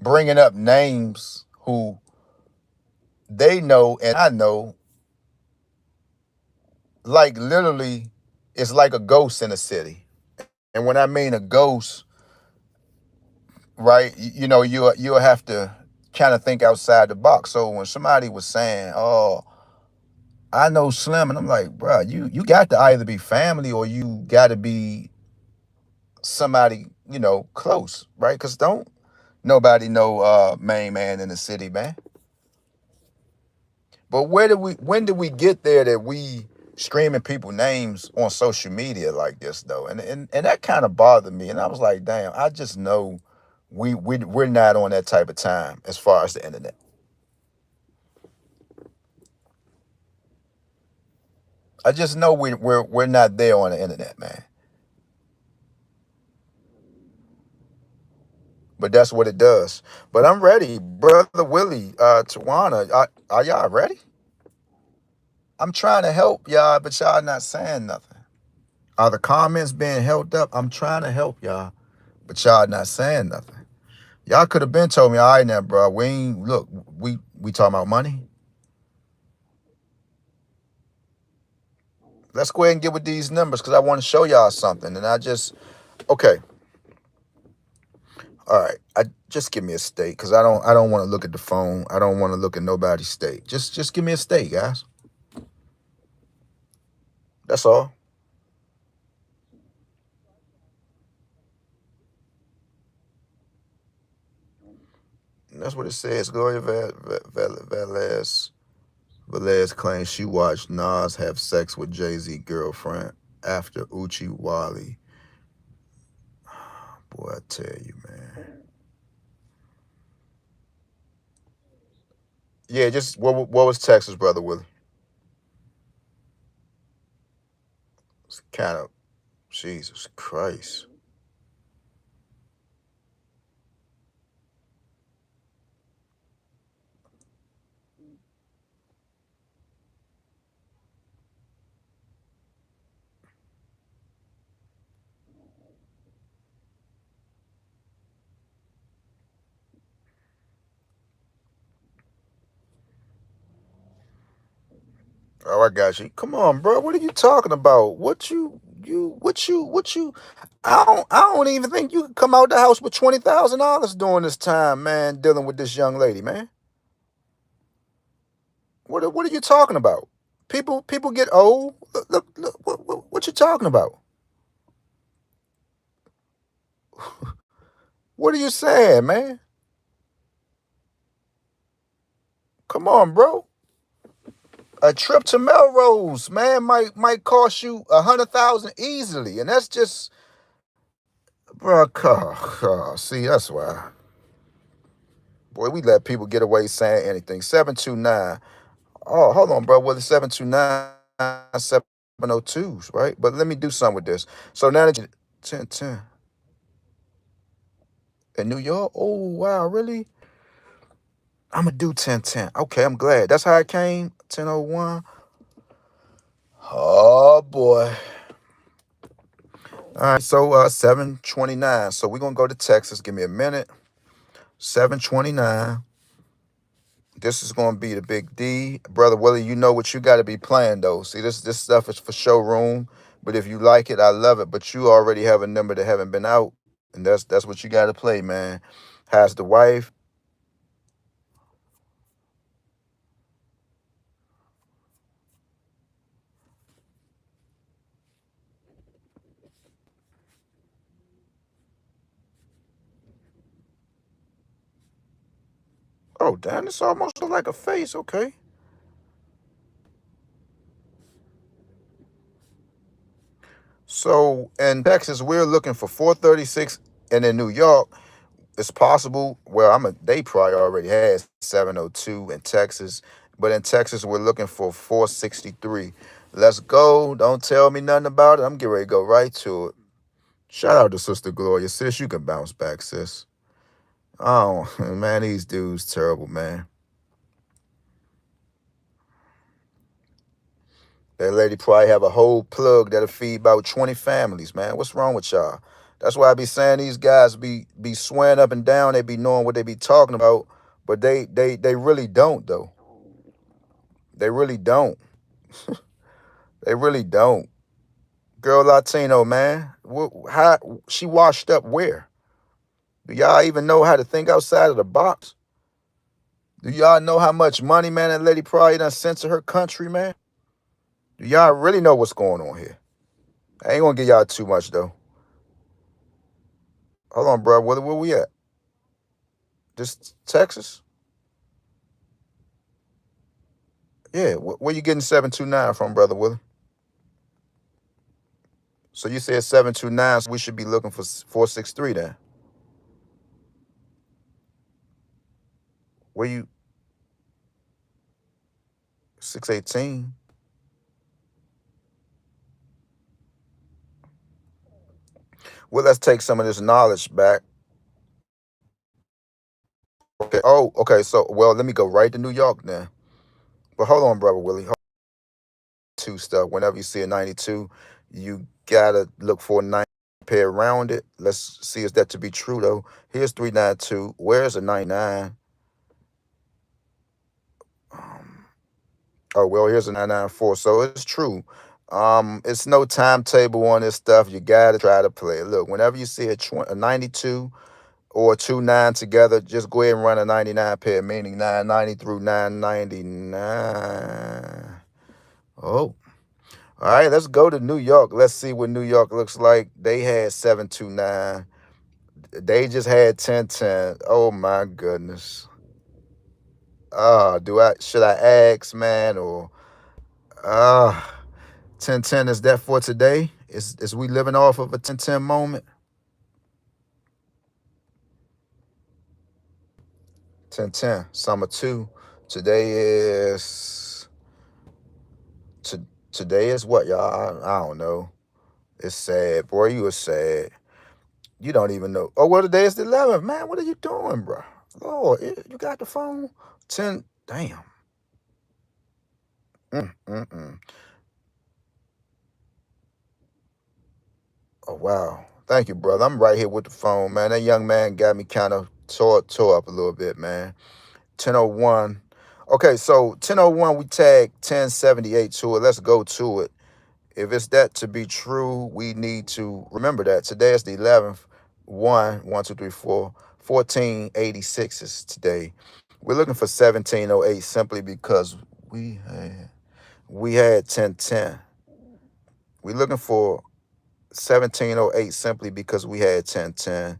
bringing up names who they know and I know, like literally, it's like a ghost in a city. And when I mean a ghost, right, you'll have to kind of think outside the box. So when somebody was saying, "Oh, I know Slim," and I'm like, "Bro, you got to either be family or you got to be somebody close, right? Because don't nobody know main man in the city, man." But when did we get there that we streaming people names on social media like this though? And that kind of bothered me. And I was like, damn, I just know we're not on that type of time as far as the internet. I just know we're not there on the internet, man. But that's what it does. But I'm ready, brother Willie, Tawana. Are y'all ready? I'm trying to help y'all, but y'all not saying nothing. Are the comments being held up? I'm trying to help y'all, but y'all not saying nothing. Y'all could have been told me, all right now, bro. We ain't look. We talking about money. Let's go ahead and get with these numbers because I want to show y'all something. And I just okay. All right. I just give me a state because I don't want to look at the phone. I don't want to look at nobody's state. Just give me a state, guys. That's all. And that's what it says. Gloria Velez claims she watched Nas have sex with Jay-Z girlfriend after Uchi Wally. Boy, I tell you, man. Yeah, just what was Texas, brother Willie? It's kind of Jesus Christ. Oh, I got you. Come on, bro. What are you talking about? What you? I don't even think you could come out the house with $20,000 during this time, man. Dealing with this young lady, man. What are you talking about? People get old. Look what you talking about? What are you saying, man? Come on, bro. A trip to Melrose, man, might cost you 100,000 easily, and that's just, bro. See, that's why. Boy, we let people get away saying anything. 729. Oh, hold on, bro. Well, it's 729 702s, right? But let me do something with this. So now that you 1010 in New York. Oh wow, really? I'm gonna do 1010. Okay, I'm glad. That's how it came. 1001. Oh boy. All right, so 729. So we're gonna go to Texas. Give me a minute. 729. This is gonna be the big D. Brother Willie, you know what you gotta be playing though. See, this stuff is for showroom. But if you like it, I love it. But you already have a number that haven't been out. And that's what you gotta play, man. Has the wife. Oh damn, this almost look like a face. Okay. So in Texas, we're looking for 436, and in New York, it's possible. Well, they probably already had 702 in Texas, but in Texas, we're looking for 463. Let's go. Don't tell me nothing about it. I'm getting ready to go right to it. Shout out to Sister Gloria. Sis, you can bounce back, sis. Oh man, these dudes terrible, man. That lady probably have a whole plug that'll feed about 20 families, man. What's wrong with y'all? That's why I be saying these guys be swearing up and down. They be knowing what they be talking about, but they really don't though. They really don't. They really don't. Girl Latino, man. How she washed up where? Do y'all even know how to think outside of the box? Do y'all know how much money, man, that lady probably done sent to her country, man? Do y'all really know what's going on here? I ain't gonna give y'all too much though. Hold on, bro. Where we at? Just Texas? Yeah. Where you getting 729 from, brother Willie? So you said 729, so we should be looking for 463 then. Where you 618? Well, let's take some of this knowledge back. Okay. Oh, okay. So, well, let me go right to New York then. But hold on, brother Willie. Two stuff. Whenever you see a 92, you gotta look for a 9 pair around it. Let's see is that to be true though. Here's 392. Where's a 99? Um, oh well, here's a 994. So it's true. It's no timetable on this stuff. You gotta try to play it. Look, whenever you see a 92 or a 29 together, just go ahead and run a 99 pair, meaning 990 through 999. Oh, all right, let's go to New York. Let's see what New York looks like. They had 729. They just had 1010. Oh my goodness. Do I should I ask, man, or uh 1010 is that for today? Is we living off of a 1010 moment? 1010, summer two. Today is to today is what, y'all? I don't know. It's sad, boy. You are sad. You don't even know. Oh, well, today is the 11th, man. What are you doing, bro? Lord, you got the phone? 10. Damn. Mm. Oh, wow. Thank you, brother. I'm right here with the phone, man. That young man got me kind of tore up a little bit, man. 1001. Okay, so 1001, we tag 1078 to it. Let's go to it. If it's that to be true, we need to remember that. Today is the 11th. 1, 2, 3, 4. 1486 is today. We're looking for 1708 simply because we had we had 1010. We're looking for 1708 simply because we had 1010.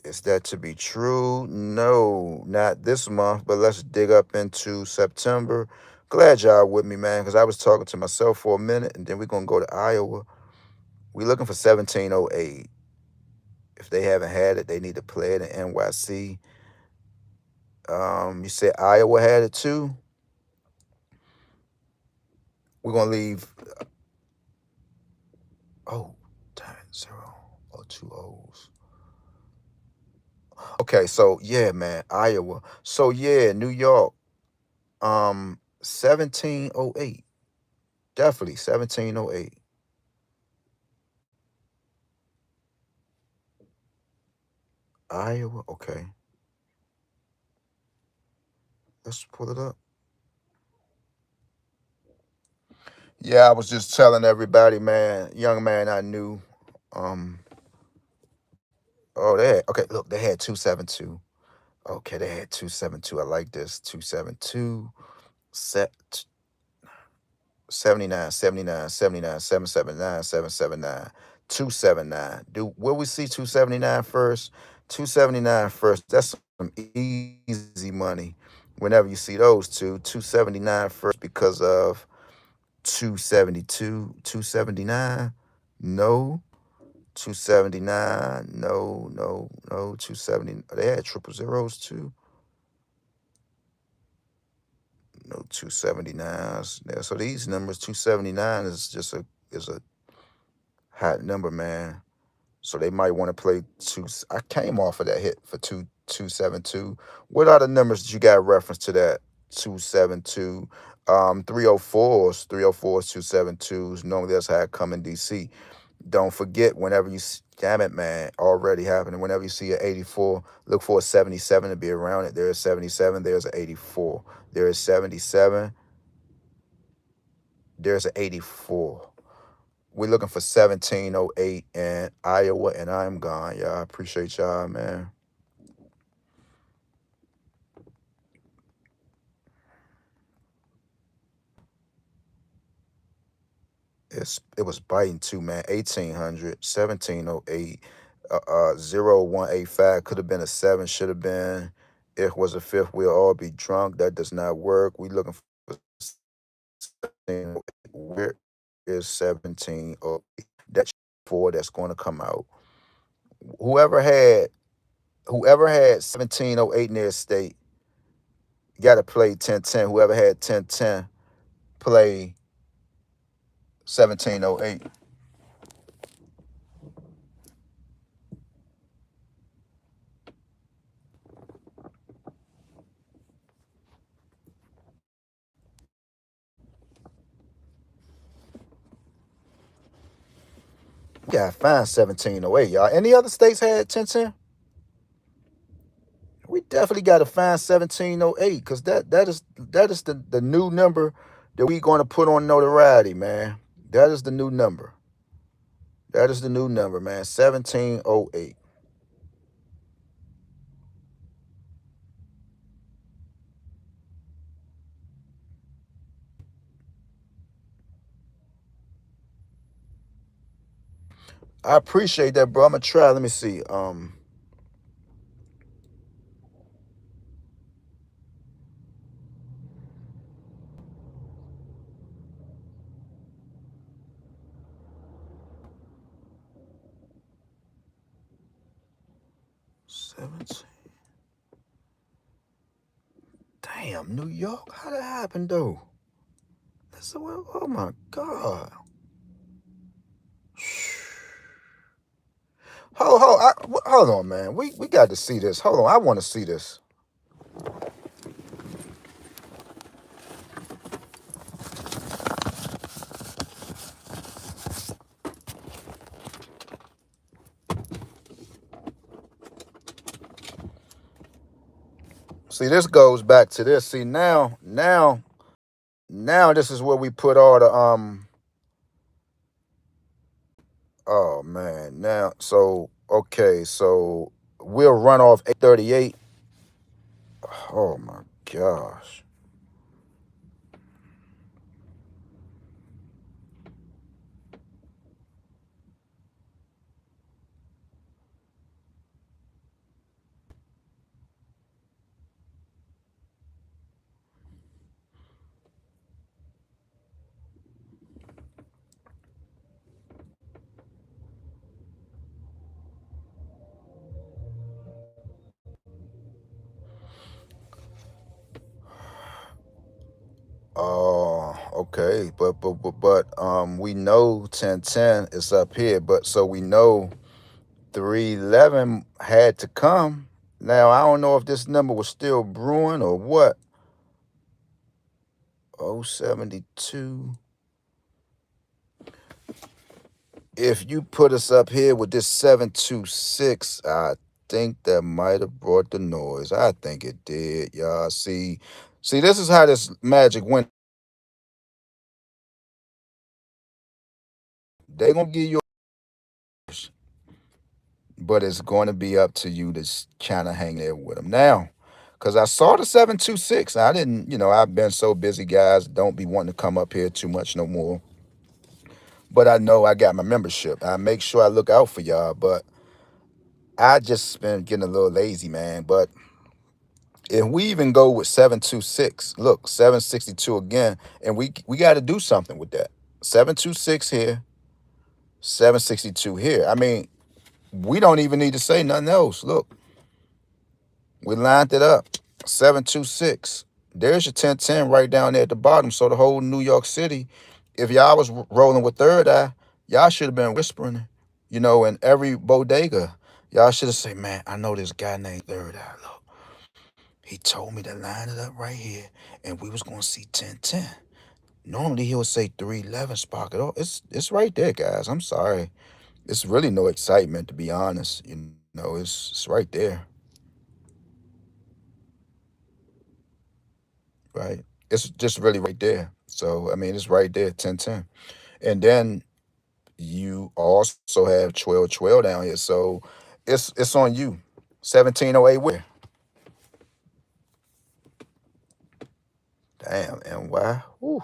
Is that to be true? No, not this month, but let's dig up into September. Glad y'all with me, man, because I was talking to myself for a minute, and then we're going to go to Iowa. We're looking for 1708. If they haven't had it, they need to play it in NYC. You said Iowa had it too. We're going to leave. Oh, damn it, zero or two O's. Okay, so yeah, man, Iowa. So yeah, New York. 1708. Definitely 1708. Iowa. Okay. Let's pull it up. Yeah, I was just telling everybody, man, young man I knew. Um, oh, they had, okay, look, they had 272. Okay, they had 272. I like this. 272. Set 79, 79, 79, 779, 779, 279. Will we see 279 first? 279 first. That's some easy money. Whenever you see those two, 279 first because of 272, 279. No. 279. No. 270. They had triple zeros too. No 279s. Yeah, so these numbers, 279 is just a hot number, man. So they might want to play two. I came off of that hit for 272. What are the numbers that you got reference to that 272? 304s, 304s, 272s. Normally that's how it come in DC. Don't forget, whenever damn it, man, already happening. Whenever you see an 84, look for a 77 to be around it. There's 77, there's an 84. There is 77, there's an 84. We're looking for 1708 in Iowa, and I'm gone. Y'all, appreciate y'all, man. It was biting too, man. 1800, 1708, 0185 could have been a seven, should have been. It was a fifth. We'll all be drunk. That does not work. We looking for 1708. Where is 1708? That's four that's going to come out. Whoever had whoever had 1708 in their state got to play 1010. Whoever had 1010 play 1708. Yeah, fine 1708, y'all. Any other states had 1010? We definitely got to find 1708 because that is the new number that we going to put on notoriety, man. That is the new number. That is the new number, man. 1708. I appreciate that, bro. I'm gonna try. Let me see. 17. Damn, New York. How that happened though? That's well, oh my God. Hold on, man. We got to see this. Hold on, I want to see this. See, this goes back to this. See, now this is where we put all the Oh man, now so okay, so we'll run off 838. Oh my gosh. Oh, okay, but we know 1010 is up here, but so we know 311 had to come. Now I don't know if this number was still brewing or what. 072. If you put us up here with this 726, I think that might have brought the noise. I think it did, y'all. See, this is how this magic went. They gonna give you, but it's going to be up to you to kind of hang there with them now. Cause I saw the 726. I didn't, I've been so busy, guys. Don't be wanting to come up here too much no more. But I know I got my membership. I make sure I look out for y'all. But I just been getting a little lazy, man. But if we even go with 726, look, 762 again, and we got to do something with that. 726 here, 762 here. I mean, we don't even need to say nothing else. Look, we lined it up. 726. There's your 1010 right down there at the bottom. So the whole New York City, if y'all was rolling with third eye, y'all should have been whispering. In every bodega, y'all should have said, man, I know this guy named Third Eye. Look, he told me to line it up right here, and we was gonna see 1010. Normally he'll say 311 spark it off. It's right there, guys. I'm sorry. It's really no excitement to be honest. It's right there, right? It's just really right there. So I mean, it's right there, 1010. And then you also have 1212 down here. So it's on you. 1708 where? Damn, and why? Whew,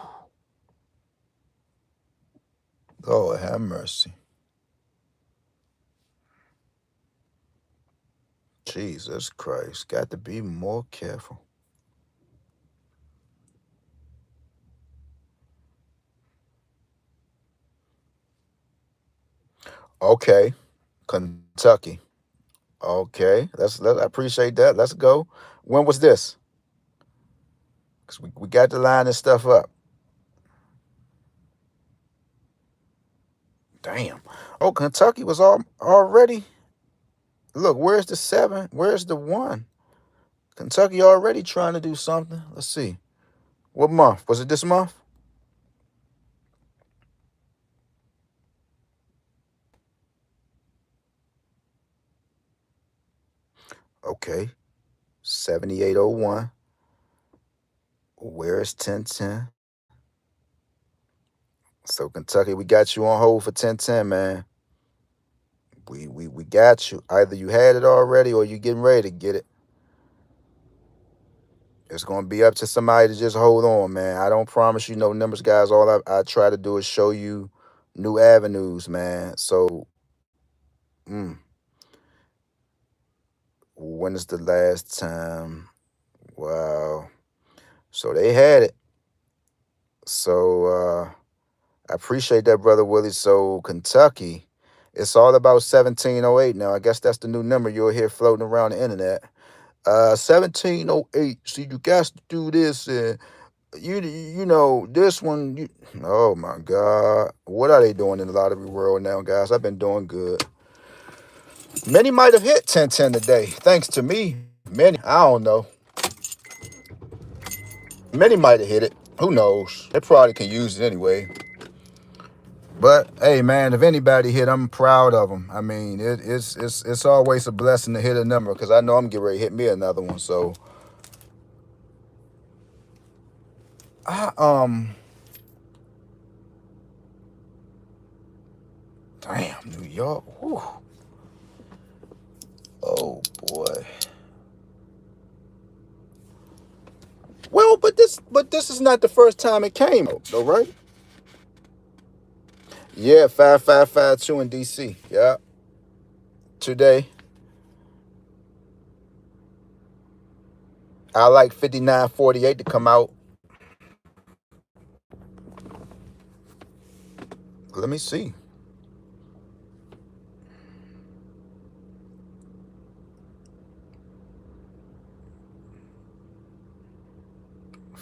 Lord have mercy. Jesus Christ. Got to be more careful. Okay. Kentucky. Okay. I appreciate that. Let's go. When was this? Because we got to line this stuff up. Damn. Oh, Kentucky was already. Look, where's the seven? Where's the one? Kentucky already trying to do something. Let's see. What month? Was it this month? Okay. 7801. Where is 1010? So Kentucky, we got you on hold for 1010, man. We got you. Either you had it already or you getting ready to get it. It's gonna be up to somebody to just hold on, man. I don't promise you no numbers, guys. All I try to do is show you new avenues, man. So, mm, when is the last time? Wow. So they had it. So I appreciate that, brother Willie. So Kentucky, it's all about 1708 now. I guess that's the new number you'll hear floating around the internet. 1708. See, you got to do this. This one. Oh my God, what are they doing in the lottery world now, guys? I've been doing good. Many might have hit 1010 today, thanks to me. Many, I don't know. Many might have hit it. Who knows? They probably can use it anyway. But hey, man, if anybody hit, I'm proud of them. I mean, it's always a blessing to hit a number because I know I'm getting ready to hit me another one. So I damn New York. Whew. Oh boy. Well, but this is not the first time it came out, though, right? Yeah, 5552 in DC. Yeah, today. I like 5948 to come out. Let me see.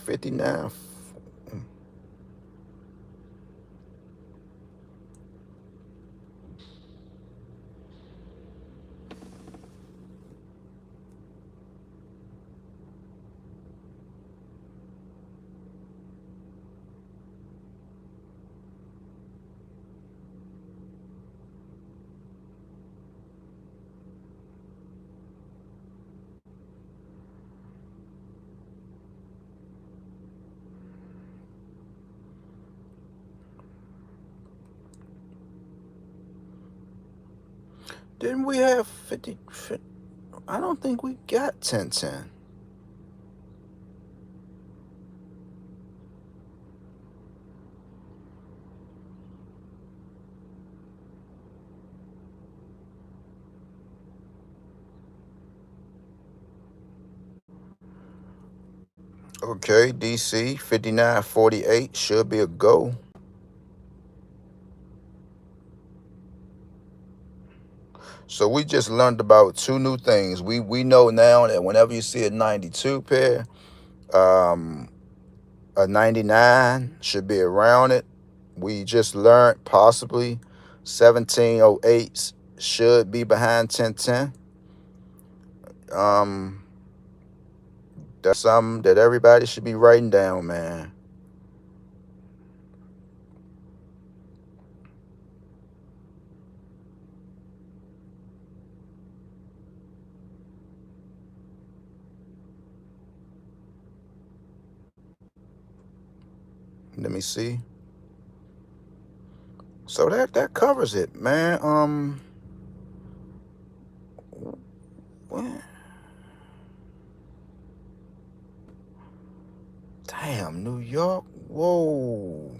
59. Didn't we have 50? I don't think we got 1010. Okay, DC 5948 should be a go. So we just learned about two new things. We know now that whenever you see a 92 pair, um, a 99 should be around it. We just learned possibly 1708s should be behind 1010. Um, that's something that everybody should be writing down, man. Let me see. So that covers it, man. What? Damn, New York. Whoa.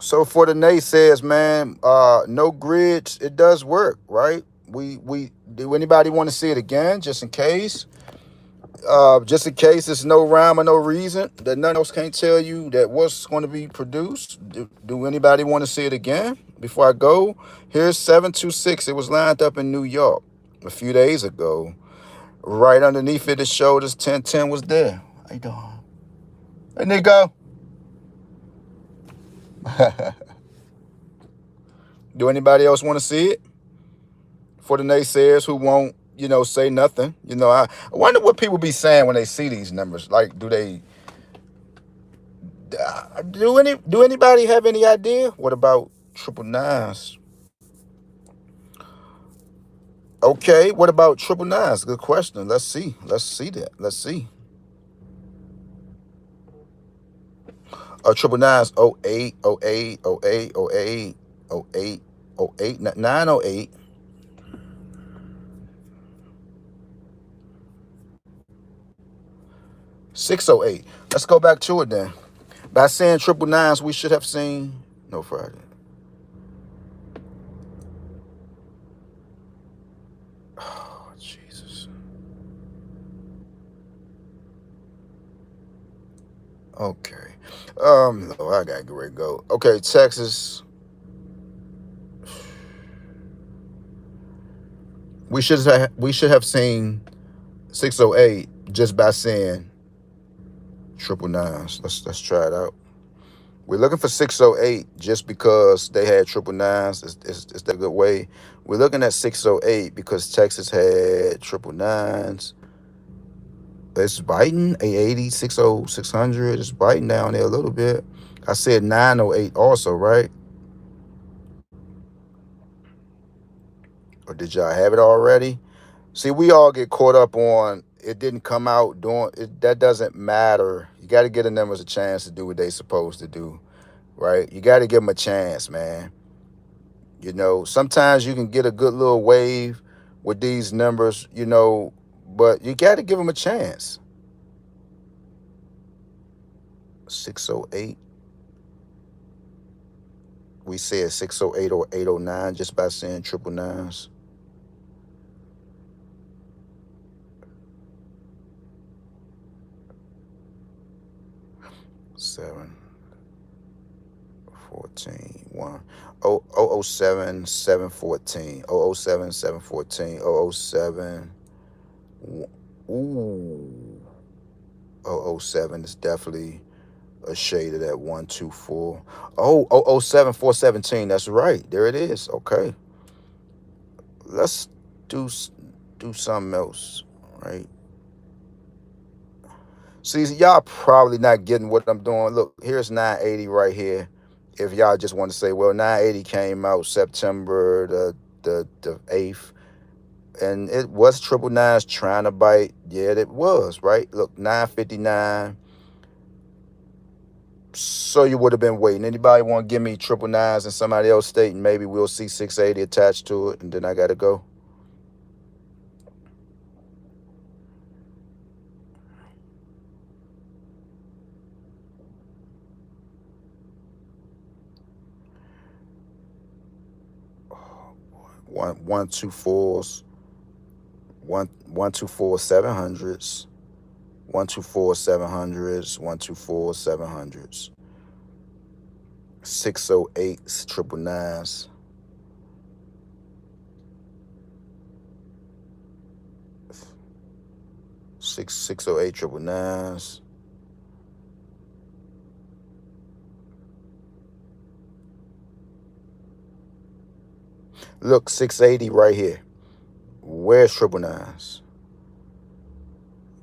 So for the naysayers, man, no grids. It does work, right? We do anybody want to see it again, just in case? Just in case there's no rhyme or no reason that none else can't tell you that what's going to be produced. Do anybody want to see it again before I go? Here's 726. It was lined up in New York a few days ago. Right underneath it, it showed us 1010 was there. How you doing? Hey, Nico. Do anybody else want to see it? For the naysayers who won't, say nothing. I wonder what people be saying when they see these numbers. Like, do anybody have any idea? What about triple nines? Okay, what about triple nines? Good question. Let's see. Let's see that. Let's see. Triple nines, 08, 08, 08, 08, 08, 08, 908. 608. Let's go back to it then. By saying triple nines, we should have seen no Friday. Oh, Jesus. Okay. I gotta get ready to go. Okay, Texas. We should have seen 608 just by saying triple nines. Let's try it out. We're looking for 608 just because they had triple nines. Is that a good way? We're looking at 608 because Texas had triple nines. It's biting 880, 60, 600. It's biting down there a little bit. I said 908 also, right? Or did y'all have it already? See, we all get caught up on it didn't come out doing it. That doesn't matter. You got to give the numbers a chance to do what they supposed to do, right? You got to give them a chance, man. Sometimes you can get a good little wave with these numbers, but you got to give them a chance. 608. We said 608 or 809 just by saying triple nines. 7, 14, 1. 007, 714. 007, 714. 007. Ooh. 007 is definitely a shade of that 124. Oh, 007, 417. That's right. There it is. Okay. Let's do do something else, right? See, y'all probably not getting what I'm doing. Look, here's 980 right here. If y'all just want to say, well, 980 came out September the 8th, and it was triple nines trying to bite. Yeah, it was, right? Look, 959. So you would have been waiting. Anybody want to give me triple nines and somebody else stating maybe we'll see 680 attached to it, and then I got to go? One two fours, one two four 700s, 124 700s, 124 700s, 608s, triple nines, 608 triple nines, Look, 680 right here. Where's triple nines?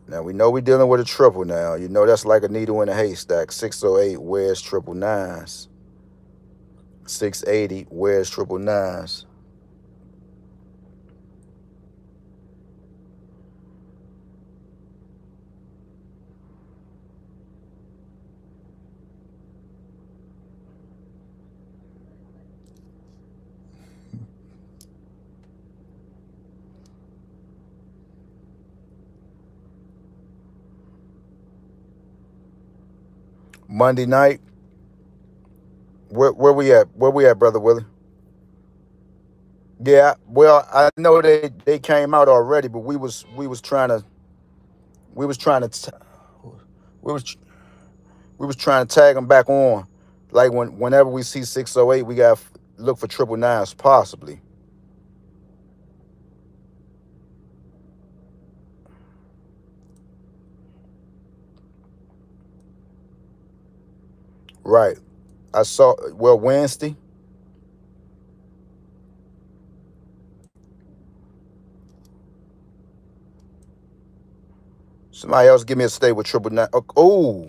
Now we know we're dealing with a triple now. You know that's like a needle in a haystack. 608, where's triple nines? 680, where's triple nines? Monday night, where we at? Where we at, brother Willie? Yeah, well, I know they came out already, but we was trying to we was trying to we was we was trying to tag them back on. Like whenever we see 608, we got to look for triple nines possibly. Right. I saw well Wednesday. Somebody else give me a stay with triple nine. Oh,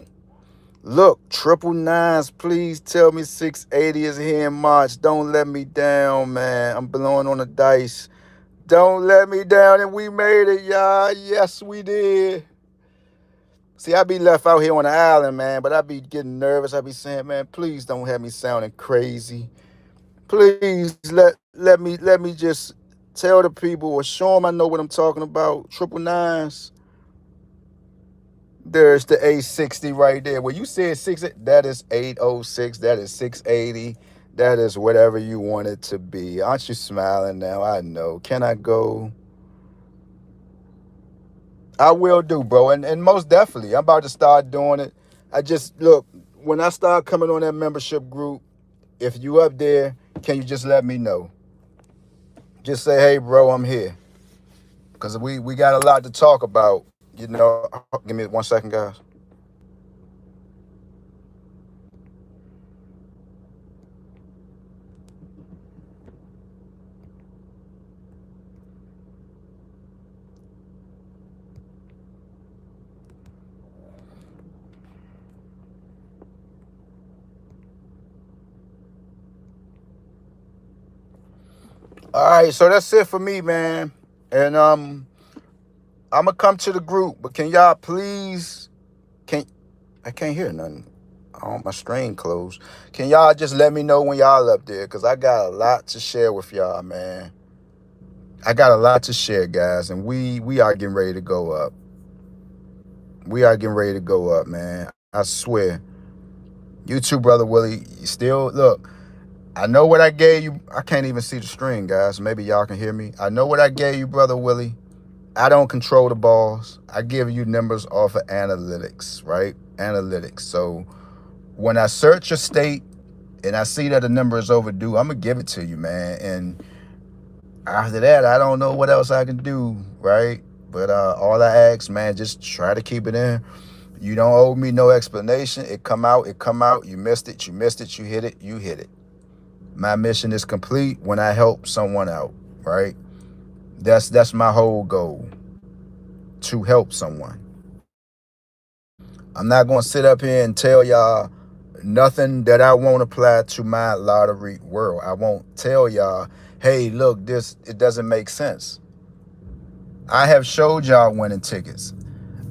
look, triple nines. Please tell me 680 is here in March. Don't let me down, man. I'm blowing on the dice. Don't let me down, and we made it, y'all. Yes, we did. See, I be left out here on the island, man, but I be getting nervous. I be saying, man, please don't have me sounding crazy. Please let me just tell the people or show them I know what I'm talking about. Triple nines. There's the 860 right there. Well, you said six. That is 806. That is 680. That is whatever you want it to be. Aren't you smiling now? I know. Can I go? I will do, bro. And most definitely, I'm about to start doing it. I just look when I start coming on that membership group. If you up there, can you just let me know? Just say, hey, bro, I'm here. Because we got a lot to talk about. You know, give me 1 second, guys. All right, so that's it for me, man. And I'm gonna come to the group, but can y'all please can I can't hear nothing. Oh, my screen closed. Can y'all just let me know when y'all up there? Cause I got a lot to share with y'all, man. I got a lot to share, guys, and we are getting ready to go up. We are getting ready to go up, man. I swear. You too, brother Willie. You still look. I know what I gave you. I can't even see the screen, guys. Maybe y'all can hear me. I know what I gave you, brother Willie. I don't control the balls. I give you numbers off of analytics, right? Analytics. So when I search a state and I see that a number is overdue, I'm gonna give it to you, man. And after that, I don't know what else I can do, right? But all I ask, man, just try to keep it in. You don't owe me no explanation. It come out, it come out. You missed it, you missed it, you hit it, you hit it. My mission is complete when I help someone out, right? That's my whole goal, to help someone. I'm not gonna sit up here and tell y'all nothing that I won't apply to my lottery world. I won't tell y'all, hey, look, this it doesn't make sense. I have showed y'all winning tickets.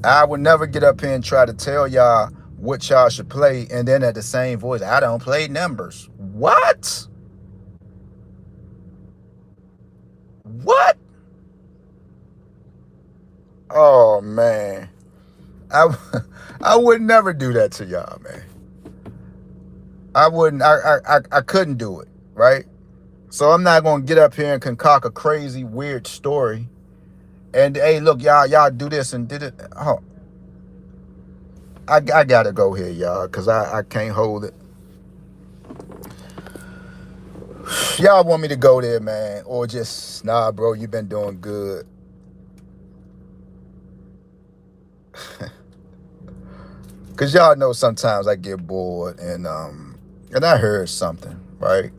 I would never get up here and try to tell y'all what y'all should play, and then at the same voice, I don't play numbers. What? What? Oh man. I I would never do that to y'all, man. I wouldn't. I couldn't do it, right? So I'm not gonna get up here and concoct a crazy, weird story. And hey, look, y'all do this and did it. Oh, I gotta go here, y'all, cause I can't hold it. Y'all want me to go there, man, or just nah, bro? You been doing good, cause y'all know sometimes I get bored and I heard something, right?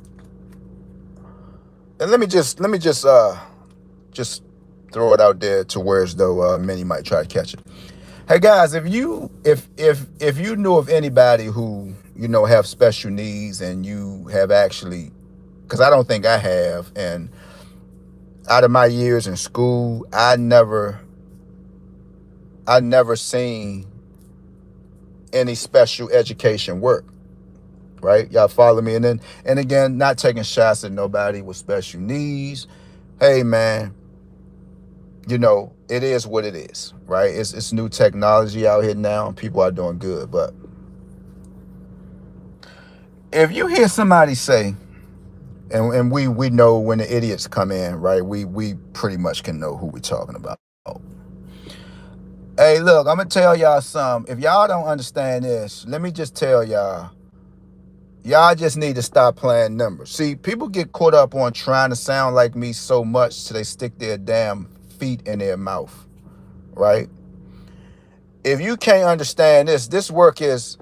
And let me just throw it out there to where as though many might try to catch it. Hey guys, if you know of anybody who have special needs and you have actually, because I don't think I have, and out of my years in school, I never seen any special education work. Right, y'all follow me? And again, not taking shots at nobody with special needs. Hey man, it is what it is, right? It's new technology out here now, and people are doing good. But if you hear somebody say, and we know when the idiots come in, right? We pretty much can know who we're talking about. Hey, look, I'm gonna tell y'all something. If y'all don't understand this, let me just tell y'all. Y'all just need to stop playing numbers. See, people get caught up on trying to sound like me so much till they stick their damn feet in their mouth, right? If you can't understand this work is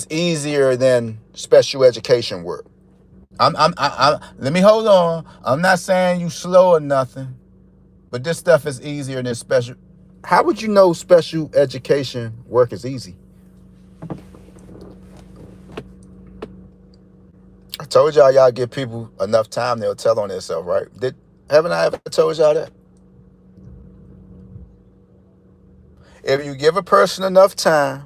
easier than special education work. Let me hold on. I'm not saying you slow or nothing, but this stuff is easier than special. How would you know special education work is easy? I told y'all give people enough time, they'll tell on themselves, right? Haven't I ever told y'all that? If you give a person enough time,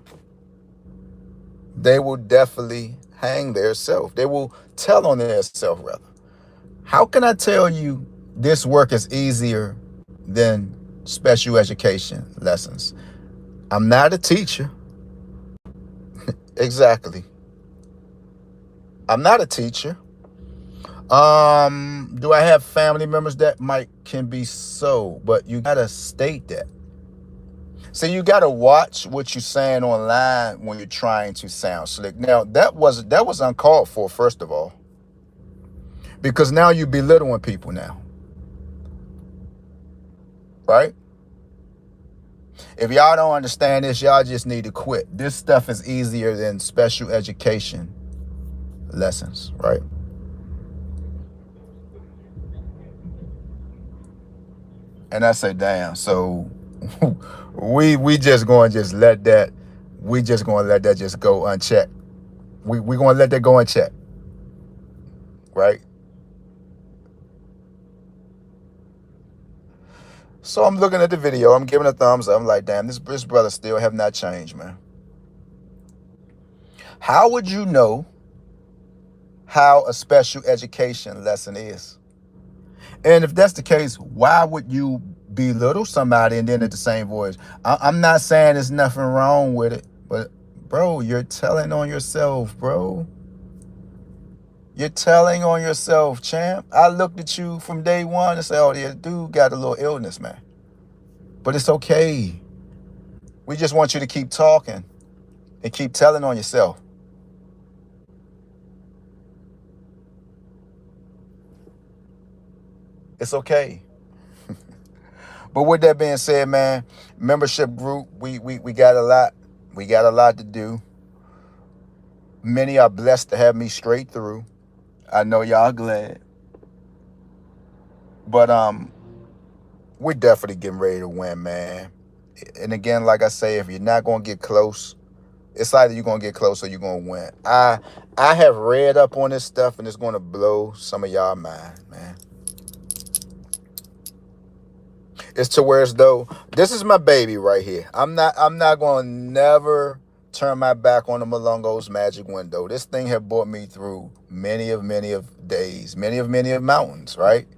they will definitely hang their self. They will tell on their self, rather. How can I tell you this work is easier than special education lessons? I'm not a teacher. Exactly. I'm not a teacher. Do I have family members that might can be so, but you gotta state that. So you gotta watch what you're saying online when you're trying to sound slick. Now that was uncalled for, first of all, because now you belittling people now, right? If y'all don't understand this, y'all just need to quit. This stuff is easier than special education lessons, right? And I say, damn. So we just going to just let that. We just going to let that just go unchecked. We going to let that go unchecked, right? So I'm looking at the video. I'm giving a thumbs up. I'm like, damn, this brother still have not changed, man. How would you know how a special education lesson is? And if that's the case, why would you belittle somebody and then at the same voice? I'm not saying there's nothing wrong with it, but bro, you're telling on yourself, bro. You're telling on yourself, champ. I looked at you from day one and said, oh, yeah, dude got a little illness, man. But it's okay. We just want you to keep talking and keep telling on yourself. It's okay. But with that being said, man, membership group, we got a lot. We got a lot to do. Many are blessed to have me straight through. I know y'all glad. But we're definitely getting ready to win, man. And again, like I say, if you're not gonna get close, it's either you're gonna get close or you're gonna win. I have read up on this stuff and it's gonna blow some of y'all mind, man. It's to where as though this is my baby right here. I'm not gonna never turn my back on the Malongo's magic window. This thing have brought me through many of days, many of mountains, right?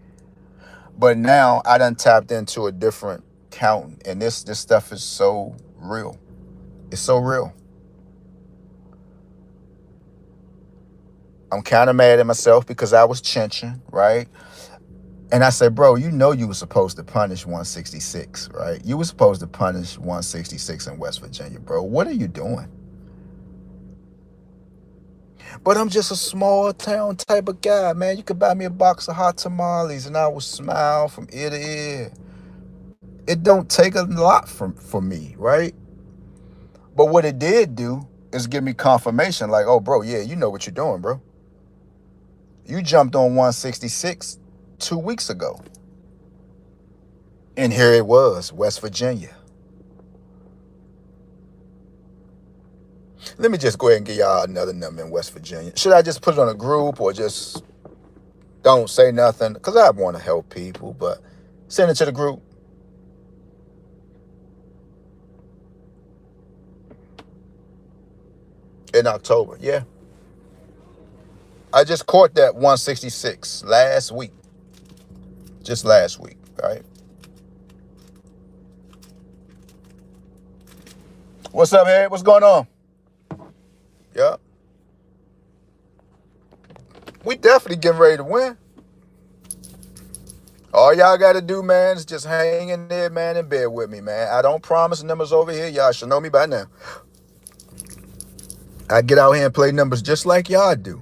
But now I done tapped into a different counting, and this stuff is so real. It's so real. I'm kind of mad at myself because I was chinching, right? And I said, bro, you were supposed to punish 166, right? You were supposed to punish 166 in West Virginia, bro. What are you doing? But I'm just a small town type of guy, man. You could buy me a box of hot tamales and I will smile from ear to ear. It don't take a lot for me, right? But what it did do is give me confirmation like, oh, bro, yeah, you know what you're doing, bro. You jumped on 166. 2 weeks ago. And here it was, West Virginia. Let me just go ahead and give y'all another number in West Virginia. Should I just put it on a group or just don't say nothing? Because I want to help people, but send it to the group. In October, yeah. I just caught that 166 last week. Just last week, right? What's up, Ed? What's going on? Yeah. We definitely getting ready to win. All y'all got to do, man, is just hang in there, man, and bear with me, man. I don't promise numbers over here. Y'all should know me by now. I get out here and play numbers just like y'all do.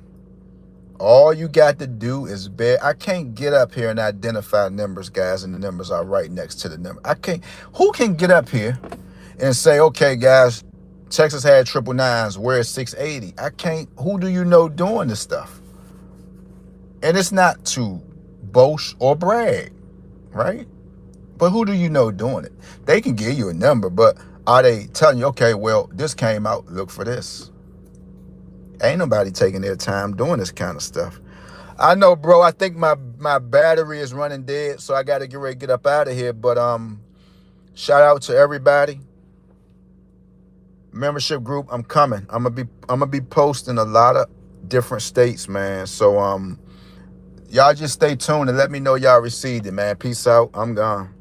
All you got to do is bear. I can't get up here and identify numbers, guys, and the numbers are right next to the number. I can't. Who can get up here and say, okay, guys, Texas had 999s, where's 680? I can't. Who do you know doing this stuff? And it's not to boast or brag, right? But who do you know doing it? They can give you a number, but are they telling you, okay, well, this came out, look for this? Ain't nobody taking their time doing this kind of stuff. I know, bro, I think my battery is running dead, so I got to get ready to get up out of here. But shout out to everybody. Membership group, I'm coming. I'm gonna be posting a lot of different states, man. So y'all just stay tuned and let me know y'all received it, man. Peace out. I'm gone.